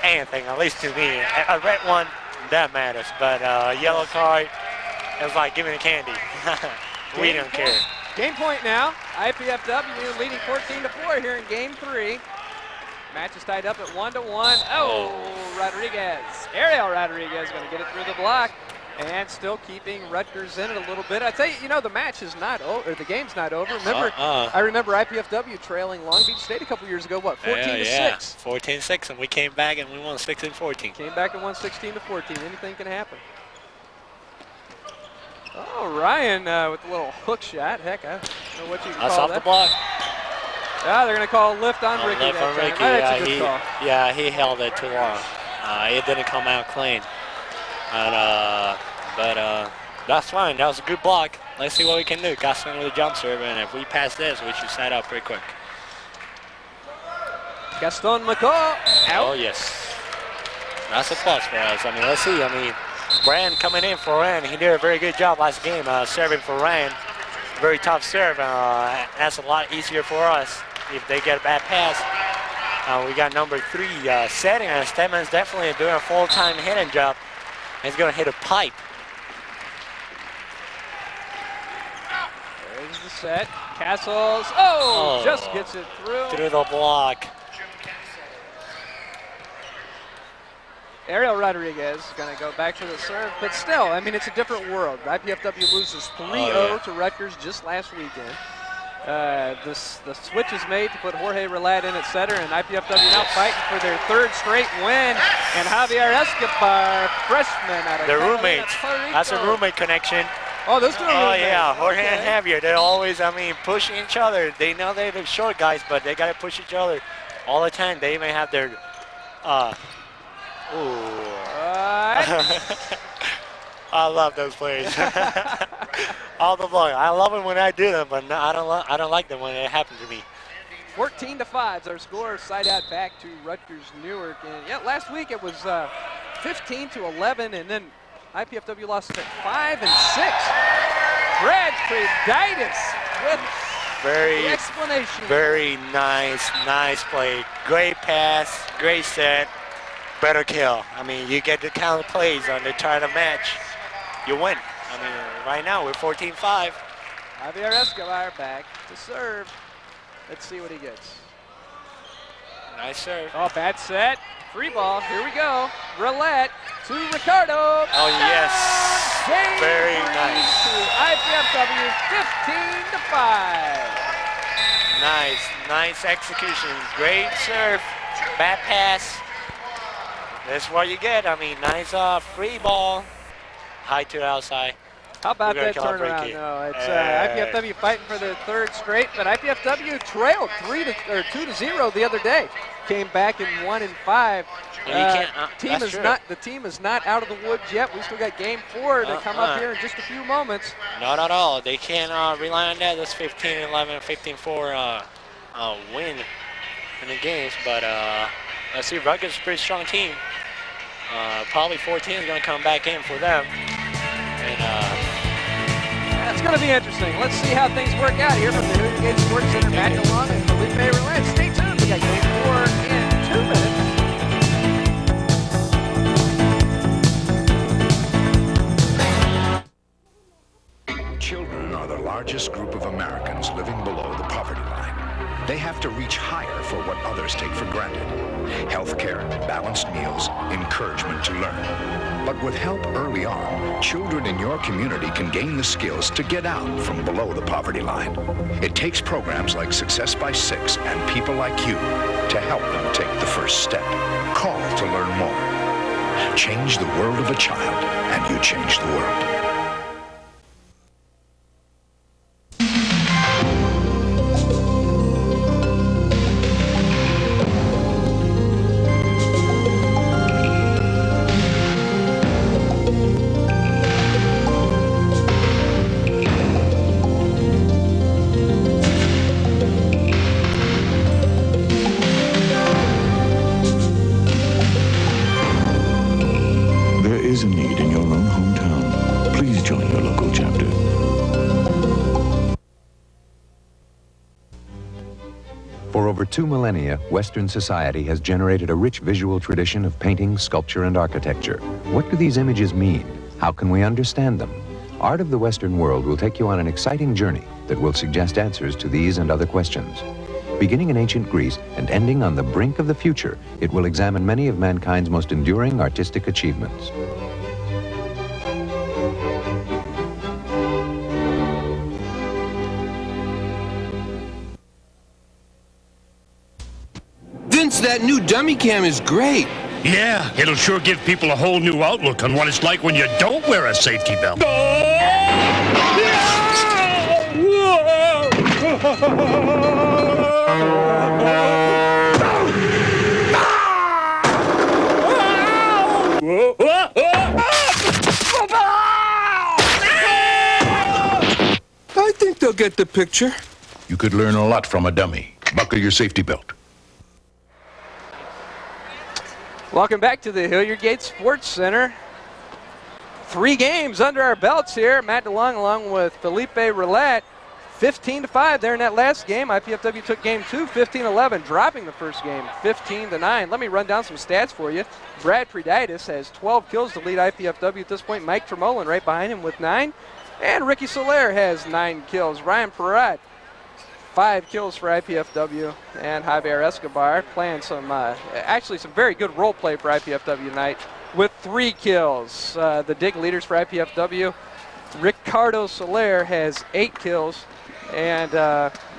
anything, at least to me. A red one, that matters, but yellow card, it's like giving a candy. We don't care. Game point now. IPFW leading 14-4 here in Game 3. Match is tied up at 1-1. Oh, Rodriguez. Ariel Rodriguez going to get it through the block. And still keeping Rutgers in it a little bit. I tell you, the match is not over, or the game's not over. Remember, I remember IPFW trailing Long Beach State a couple years ago, what, 14-6? 14-6, and we came back and we won 16-14. Came back and won 16-14. Anything can happen. Oh, Ryan with a little hook shot. Heck, I don't know what you can That's call off that. the block. Yeah, they're going to call a lift on Ricky Lift that on time. Ricky. That's a good call. Yeah, he held it too long. It didn't come out clean. But that's fine. That was a good block. Let's see what we can do. Gaston with a jump serve, and if we pass this, we should set up pretty quick. Gaston McCall out. Oh, yes. That's a plus for us. I mean, let's see. I mean, Brand coming in for Ryan. He did a very good job last game serving for Ryan. Very tough serve. That's a lot easier for us if they get a bad pass. We got number 3 setting, and Stedman's definitely doing a full-time hitting job. He's going to hit a pipe. There's the set. Castles. Oh, just gets it through. Through the block. Ariel Rodriguez is going to go back to the serve, but still, I mean, it's a different world. IPFW loses 3-0 to Rutgers just last weekend. The switch is made to put Jorge Relat in at center, and IPFW now fighting for their 3rd straight win. And Javier Escobar, freshman out of Their Catalina, roommates. Puerto Rico. That's a roommate connection. Oh, those two are roommates. Yeah, Jorge and Okay. Javier. They're always, I mean, pushing each other. They know they're the short guys, but they got to push each other all the time. They may have their, I love those plays. All the block. I love them when I do them, but no, I don't like them when it happens to me. 14-5 is our score. Side out back to Rutgers Newark, and yeah, last week it was 15-11, and then IPFW lost at 5-6. Brad Preditis with the explanation. Very nice play. Great pass, great set, better kill. I mean, you get the count of plays on the turn of match, you win. I mean, right now we're 14-5. Javier Escobar back to serve. Let's see what he gets. Nice serve. Oh, bad set. Free ball. Here we go. Roulette to Ricardo. Oh, yes. Game Very 3 nice. to IPFW, 15-5. Nice execution. Great serve. Bad pass. That's what you get. I mean, nice free ball. High to the outside. How about that turnaround, though? It's IPFW fighting for their 3rd straight, but IPFW trailed 2-0 the other day. Came back and won in 5. The team is not out of the woods yet. We still got game 4 to come up here in just a few moments. Not at all. They can't rely on that. That's 15-11, 15-4 win in the games. But let's see, Rutgers is a pretty strong team. Probably 14 is going to come back in for them. And it's going to be interesting. Let's see how things work out here from the Hilliard Gate Sports Center. Matt DeLong and Felipe Roulette. Stay tuned. We got game 4 in 2 minutes. Children are the largest group of Americans living below the poverty line. They have to reach higher for what others take for granted. Healthcare, balanced meals, encouragement to learn. But with help early on, children in your community can gain the skills to get out from below the poverty line. It takes programs like Success by 6 and people like you to help them take the first step. Call to learn more. Change the world of a child, and you change the world. There is a need in your own hometown. Please join your local chapter. For over 2 millennia, Western society has generated a rich visual tradition of painting, sculpture, and architecture. What do these images mean? How can we understand them? Art of the Western World will take you on an exciting journey that will suggest answers to these and other questions. Beginning in ancient Greece and ending on the brink of the future, it will examine many of mankind's most enduring artistic achievements. Vince, that new dummy cam is great. Yeah, it'll sure give people a whole new outlook on what it's like when you don't wear a safety belt. I think they'll get the picture. You could learn a lot from a dummy. Buckle your safety belt. Welcome back to the Hilliard Gate Sports Center. 3 games under our belts here. Matt DeLong along with Felipe Roulette. 15-5 there in that last game. IPFW took game 2, 15-11, dropping the first game, 15-9. Let me run down some stats for you. Brad Preditis has 12 kills to lead IPFW at this point. Mike Tremolin right behind him with 9. And Ricky Soler has 9 kills. Ryan Perrott, 5 kills for IPFW. And Javier Escobar playing some, actually some very good role play for IPFW tonight with 3 kills. The dig leaders for IPFW, Ricardo Soler has 8 kills. And,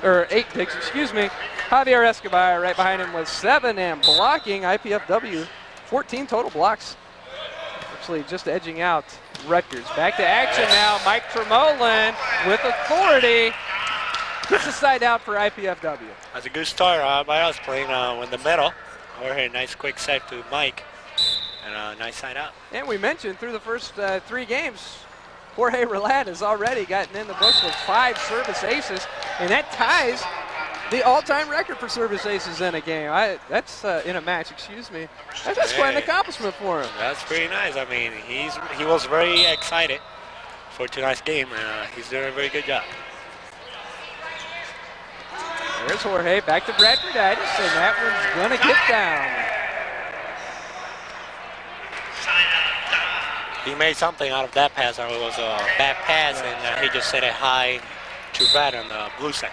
or 8 digs, excuse me. Javier Escobar right behind him with 7, and blocking IPFW, 14 total blocks. Actually just edging out Rutgers. Back to action now. Mike Tremolin with authority. Gets the side out for IPFW. That's a good start by us playing in the middle. Jorge, nice quick save to Mike. And a nice side out. And we mentioned through the first 3 games, Jorge Relat has already gotten in the books with 5 service aces, and that ties the all-time record for service aces in a game. That's in a match, excuse me. That's quite an accomplishment for him. That's pretty nice. I mean, he was very excited for tonight's game, and he's doing a very good job. There's Jorge, back to Brad Preditis, and that one's gonna get down. He made something out of that pass. It was a bad pass, and he just set it high to Brad on the blue side.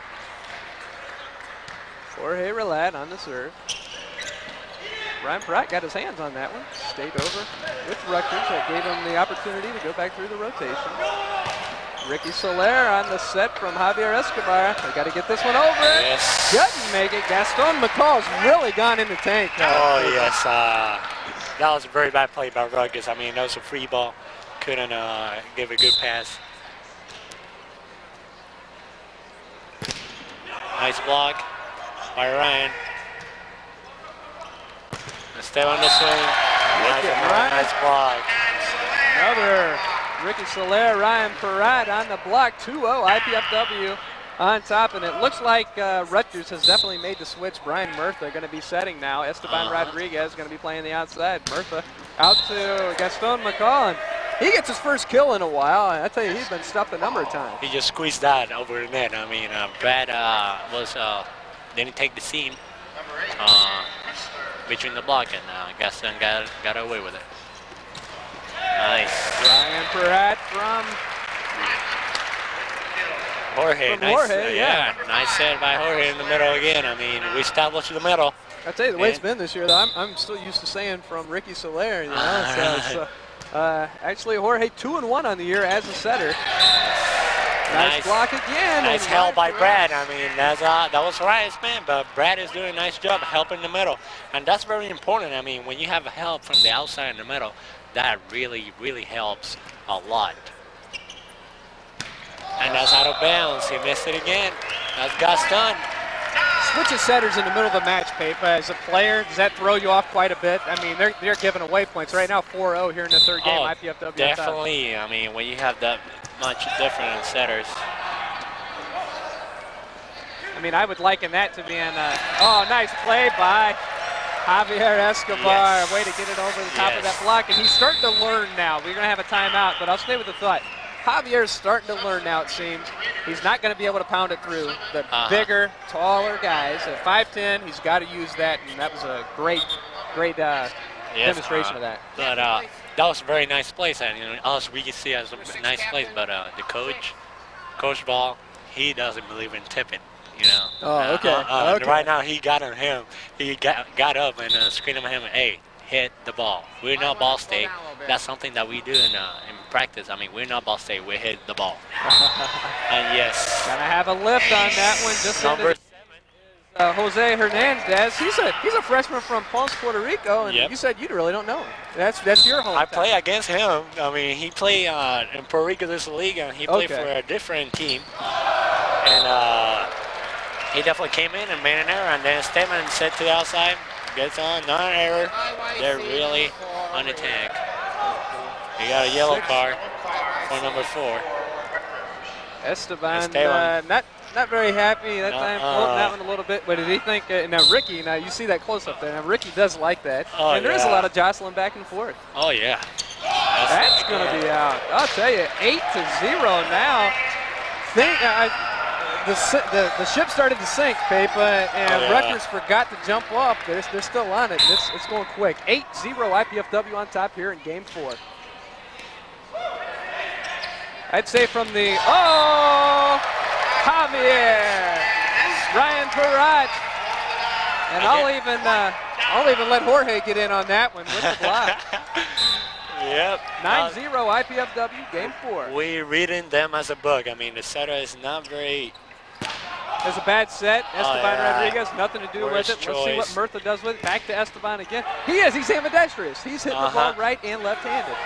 Jorge Relat on the serve. Ryan Pratt got his hands on that one. Stayed over with Rutgers. That gave him the opportunity to go back through the rotation. Ricky Soler on the set from Javier Escobar. They got to get this one over. Yes. Doesn't make it. Gaston McCall's really gone in the tank. Oh, yes. That was a very bad play by Rutgers. I mean, that was a free ball. Couldn't give a good pass. Nice block by Ryan. Stay on the swing. Nice block. Another Ricky Soler, Ryan Perrott on the block. 2-0 IPFW on top, and it looks like Rutgers has definitely made the switch. Brian Murtha going to be setting now. Esteban Rodriguez going to be playing the outside. Murtha out to Gaston McCall, and he gets his first kill in a while. I tell you, he's been stuffed a number of times. He just squeezed that over the net. I mean, Brad didn't take the seam between the block, and Gaston got away with it. Nice. Brian Perrott from Jorge. From Jorge, yeah. Nice set by Jorge in the middle again. I mean, we established the middle. I tell you, the way it's been this year, though, I'm still used to saying from Ricky Soler. You know, actually, Jorge 2-1 on the year as a setter. Nice block again. Nice help by Brad. I mean, that was Ryan's man, but Brad is doing a nice job helping the middle, and that's very important. I mean, when you have help from the outside in the middle, that really, really helps a lot. And that's out of bounds. He missed it again. That's Gaston. Switching setters in the middle of the match, Pape. As a player, does that throw you off quite a bit? I mean, they're giving away points right now. 4-0 here in the third game. IPFW. Definitely. I mean, when you have that much different setters. I mean, I would liken that to being nice play by Javier Escobar. Yes. Way to get it over the top of that block. And he's starting to learn now. We're going to have a timeout, but I'll stay with the thought. Javier's starting to learn now, it seems. He's not going to be able to pound it through the bigger, taller guys. At 5'10", he's got to use that, and that was a great demonstration of that. But that was a very nice place, and us we can see it as a nice place. But the coach Ball, he doesn't believe in tipping. you know. Oh, okay. Okay. Right now, he got on him. He got up and screamed at him, hey, hit the ball. We're not Ball State. That's something that we do in practice. I mean, we're not Ball State. We hit the ball. And yes. Gonna have a lift on that one. Just number 7 is Jose Hernandez. He's a freshman from Ponce, Puerto Rico, and you said you really don't know him. That's your home. I play against him. I mean, he played in Puerto Rico this league, and he played for a different team. And he definitely came in and made an error, and then Esteban set to the outside, gets on, not an error. They're really on attack. He got a yellow card for number 4. Esteban. Not very happy that time, floating that one a little bit. But did he think, now Ricky, now you see that close up there. Now Ricky does like that. Oh, and there is a lot of jostling back and forth. Oh, yeah. That's going to be out. I'll tell you, 8-0 now. The ship started to sink, Pepa, and Rutgers forgot to jump off. They're still on it. It's going quick. 8-0 IPFW on top here in game 4. I'd say from the, Javier, Ryan Perrott, and I'll even let Jorge get in on that one with the block. Yep. 9-0 IPFW, game 4. We're reading them as a book. I mean, the setter is not very. There's a bad set. Esteban Rodriguez, nothing to do with it. Choice. Let's see what Murtha does with it. Back to Esteban again. He's ambidextrous. He's hitting the ball right and left-handed.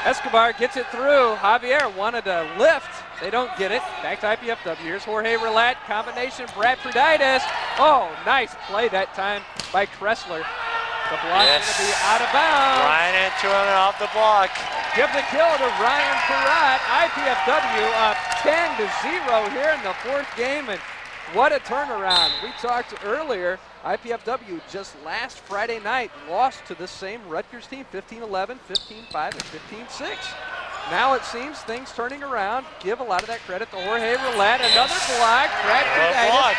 Escobar gets it through. Javier wanted to lift. They don't get it. Back to IPFW. Here's Jorge Relat. Combination. Brad Prudaitis. Oh, nice play that time by Kressler. The block is going to be out of bounds. Ryan Antuono off the block. Give the kill to Ryan Perrott. IPFW up 10-0 here in the 4th game. And what a turnaround. We talked earlier. IPFW just last Friday night lost to the same Rutgers team, 15-11, 15-5, and 15-6. Now it seems things turning around. Give a lot of that credit to Jorge Relat. Another block. Brad Prudaitis.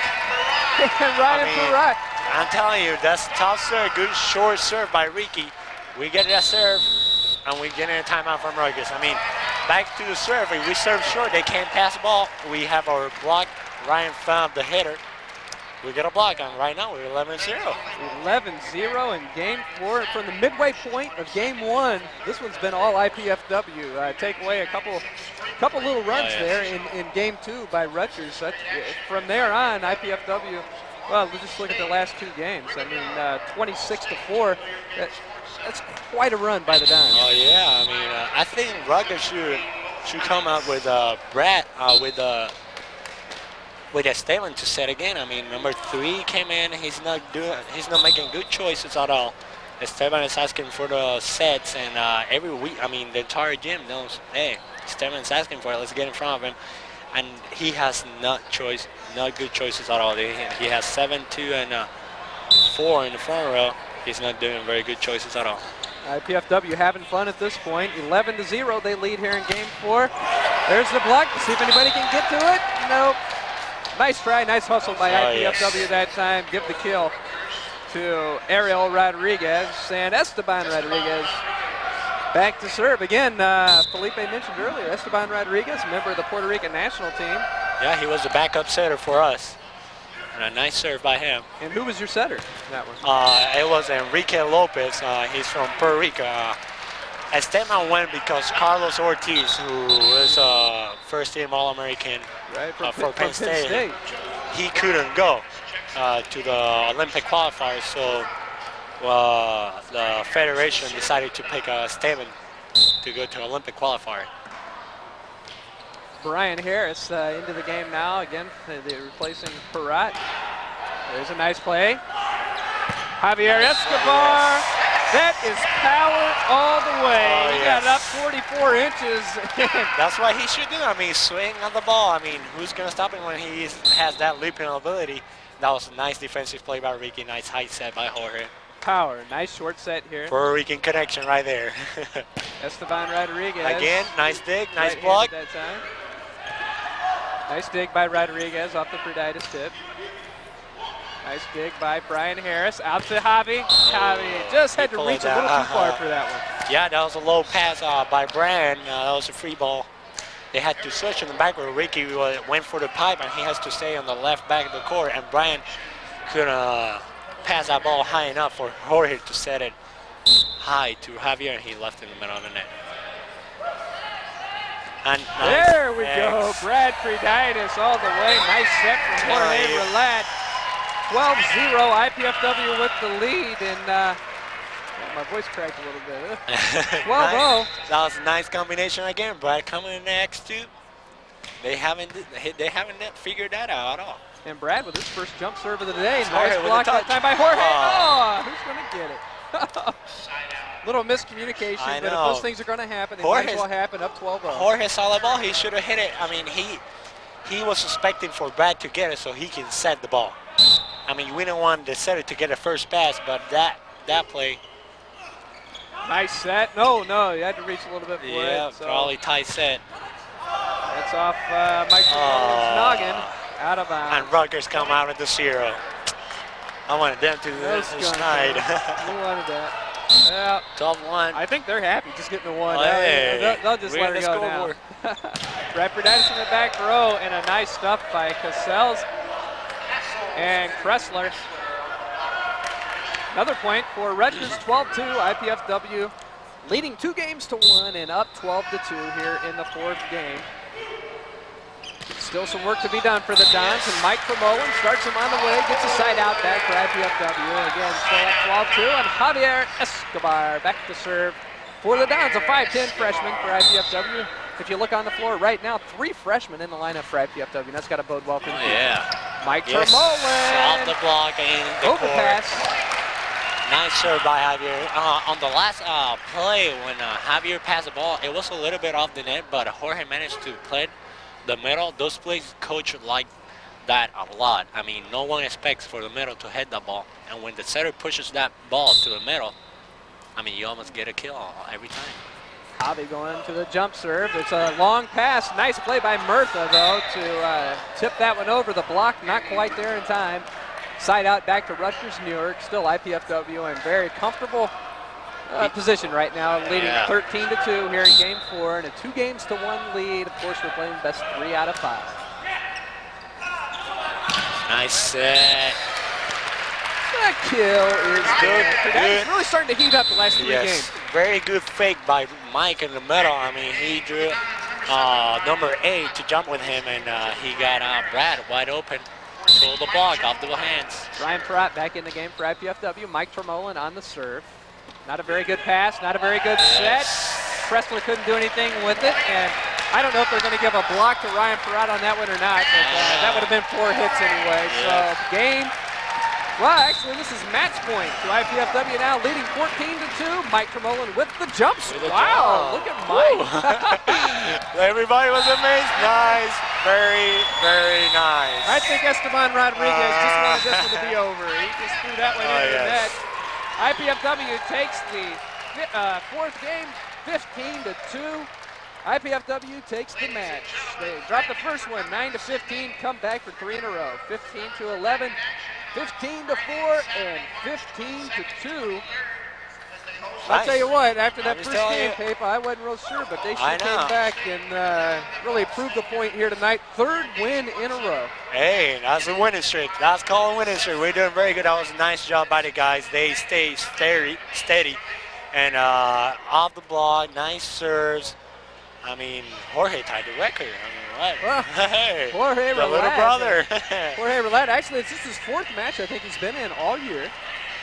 And Ryan Perrott. I'm telling you, that's tough serve. Good short serve by Ricky. We get that serve, and we get in a timeout from Rutgers. I mean, back to the serve. If we serve short, they can't pass the ball. We have our block. Ryan found the hitter. We get a block on right now. We're 11-0. 11-0 in game 4. From the midway point of game 1, this one's been all IPFW. Take away a couple little runs there in game 2 by Rutgers. From there on, IPFW, well, we'll just look at the last 2 games. I mean, 26-4. That's quite a run by the Dimes. Oh, yeah. I mean, I think Rutgers should come out with Brad, with Esteban to set again. I mean, number 3 came in. He's not making good choices at all. Esteban is asking for the sets, and every week, I mean, the entire gym knows, hey, Esteban's asking for it. Let's get in front of him. And he has not good choices at all. He has 7, 2, and 4 in the front row. He's not doing very good choices at all. IPFW having fun at this point. 11-0, they lead here in game 4. There's the block. Let's see if anybody can get to it. Nope. Nice try, nice hustle by IPFW that time. Give the kill to Ariel Rodriguez and Esteban Rodriguez. Back to serve. Again, Felipe mentioned earlier, Esteban Rodriguez, member of the Puerto Rican national team. Yeah, he was the backup setter for us. And a nice serve by him. And who was your setter in that one? It was Enrique Lopez. He's from Puerto Rico. Esteban went because Carlos Ortiz, who is a first-team All-American for Penn State, he couldn't go to the Olympic qualifiers, so the federation decided to pick Esteban to go to Olympic qualifier. Brian Harris into the game now. Again, they're replacing Perrott. There's a nice play. Javier Escobar. That is power all the way. He got it up 44 inches. That's what he should do. I mean, swing on the ball. I mean, who's going to stop him when he has that leaping ability? That was a nice defensive play by Ricky. Nice height set by Jorge. Power. Nice short set here. Puerto Rican connection right there. Esteban Rodriguez. Again, nice dig, nice block. That time. Nice dig by Rodriguez off the Prudaitis tip. Nice dig by Brian Harris. Out to Javi. Javi just had to reach a little too far for that one. Yeah, that was a low pass by Brian. That was a free ball. they had to switch in the back where Ricky went for the pipe, and he has to stay on the left back of the court, and Brian couldn't pass that ball high enough for Jorge to set it high to Javier, and he left in the middle of the net. And there we go. Brad Preditis all the way. Nice set from Jorge Relat. 12-0. IPFW with the lead. And my voice cracked a little bit. 12-0. Nice. That was a nice combination again. Brad coming in the X2. They haven't figured that out at all. And Brad with his first jump serve of the day. Nice block that time by Jorge. Oh, who's going to get it? Little miscommunication, but if those things are going to happen, they might as well happen up 12-0. Jorge saw the ball. He should have hit it. I mean, he was expecting for Brad to get it so he can set the ball. I mean, we don't want the setter to get a first pass, but that play. Nice set. No, you had to reach a little bit for it. Yeah, So probably tight set. that's off Mike noggin. Out of bounds. And Rutgers come out with the 0. I wanted them to snide. We wanted that. Yeah. 12-1. I think they're happy just getting the 1. Hey, they'll just let it go now. Brad Preditis in the back row, and a nice stuff by Cassels and Kressler. Another point for Rutgers, 12-2. IPFW leading 2 games to 1 and up 12-2 here in the 4th game. Still some work to be done for the Dons, and Mike Vermolen starts him on the way, gets a side out back for IPFW. Again, still up 12-2, and Javier Escobar back to serve for the Dons, a 5'10 freshman for IPFW. If you look on the floor right now, 3 freshmen in the lineup for IPFW, and that's got to bode well for the team. Mike Vermolen. Off the block and the overpass. Nice serve by Javier. On the last play, when Javier passed the ball, it was a little bit off the net, but Jorge managed to play the middle. Those plays, coach like that a lot. I mean, no one expects for the middle to hit the ball, and when the setter pushes that ball to the middle, I mean, you almost get a kill every time. Javi going to the jump serve. It's a long pass. Nice play by Murtha, though, to tip that one over the block. Not quite there in time. Side out back to Rutgers Newark. Still IPFW in very comfortable position right now, leading 13-2 here in Game 4, and a 2-1 lead. Of course, we're playing best 3 out of 5. Nice set. That kill is good. He's really starting to heat up the last 3 games. Very good fake by Mike in the middle. I mean, he drew number 8 to jump with him, and he got Brad wide open. Pull the block off the hands. Ryan Pratt back in the game for IPFW. Mike Vermolen on the serve. Not a very good pass, not a very good set. Kressler couldn't do anything with it, and I don't know if they're going to give a block to Ryan Perrott on that one or not, but that would have been 4 hits anyway. So game, well, actually, this is match point to IPFW now, leading 14-2. Mike Vermolen with the jumps. Wow, look at Mike. Everybody was amazed. Nice, very, very nice. I think Esteban Rodriguez just wanted this one to be over. He just threw that one into the net. IPFW takes the 4th game, 15-2. IPFW takes the match. They dropped the first one, 9-15, come back for 3 in a row. 15-11, 15-4, and 15-2. I'll tell you what, after that first game, Pape, I wasn't real sure, but they should came back and really proved the point here tonight. 3rd win in a row. Hey, that's a winning streak. That's called a winning streak. We're doing very good. That was a nice job by the guys. They stay steady. And off the block, nice serves. I mean, Jorge tied the record. I mean, what? Well, hey, Jorge the little brother. Jorge Relat, actually, it's just his 4th match I think he's been in all year.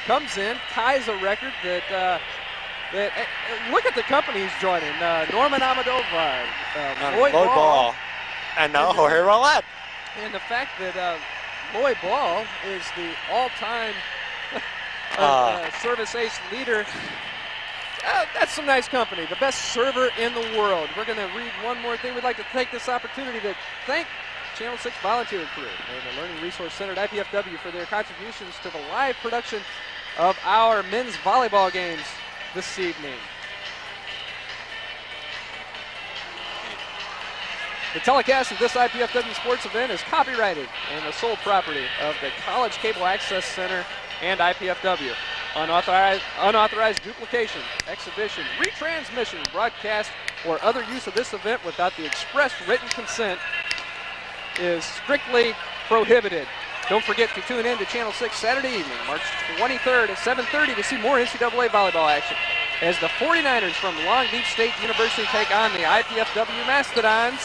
Comes in, ties a record that look at the company he's joining. Norman Amadova, Lloyd Ball, and now Jorge Relat. And the fact that Lloyd Ball is the all-time service ace leader, that's some nice company. The best server in the world. We're going to read one more thing. We'd like to take this opportunity to thank Channel 6 volunteer crew and the Learning Resource Center at IPFW for their contributions to the live production of our men's volleyball games this evening. The telecast of this IPFW sports event is copyrighted and the sole property of the College Cable Access Center and IPFW. Unauthorized duplication, exhibition, retransmission, broadcast, or other use of this event without the express written consent is strictly prohibited. Don't forget to tune in to Channel 6 Saturday evening, March 23rd at 7:30 to see more NCAA volleyball action as the 49ers from Long Beach State University take on the IPFW Mastodons.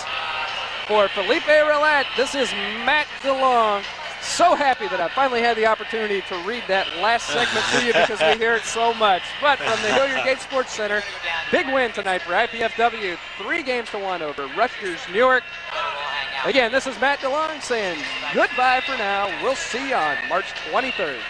For Felipe Rillat, this is Matt DeLong. So happy that I finally had the opportunity to read that last segment to you because we hear it so much. But from the Hilliard Gate Sports Center, big win tonight for IPFW, 3-1 over Rutgers Newark. Again, this is Matt DeLong saying goodbye for now. We'll see you on March 23rd.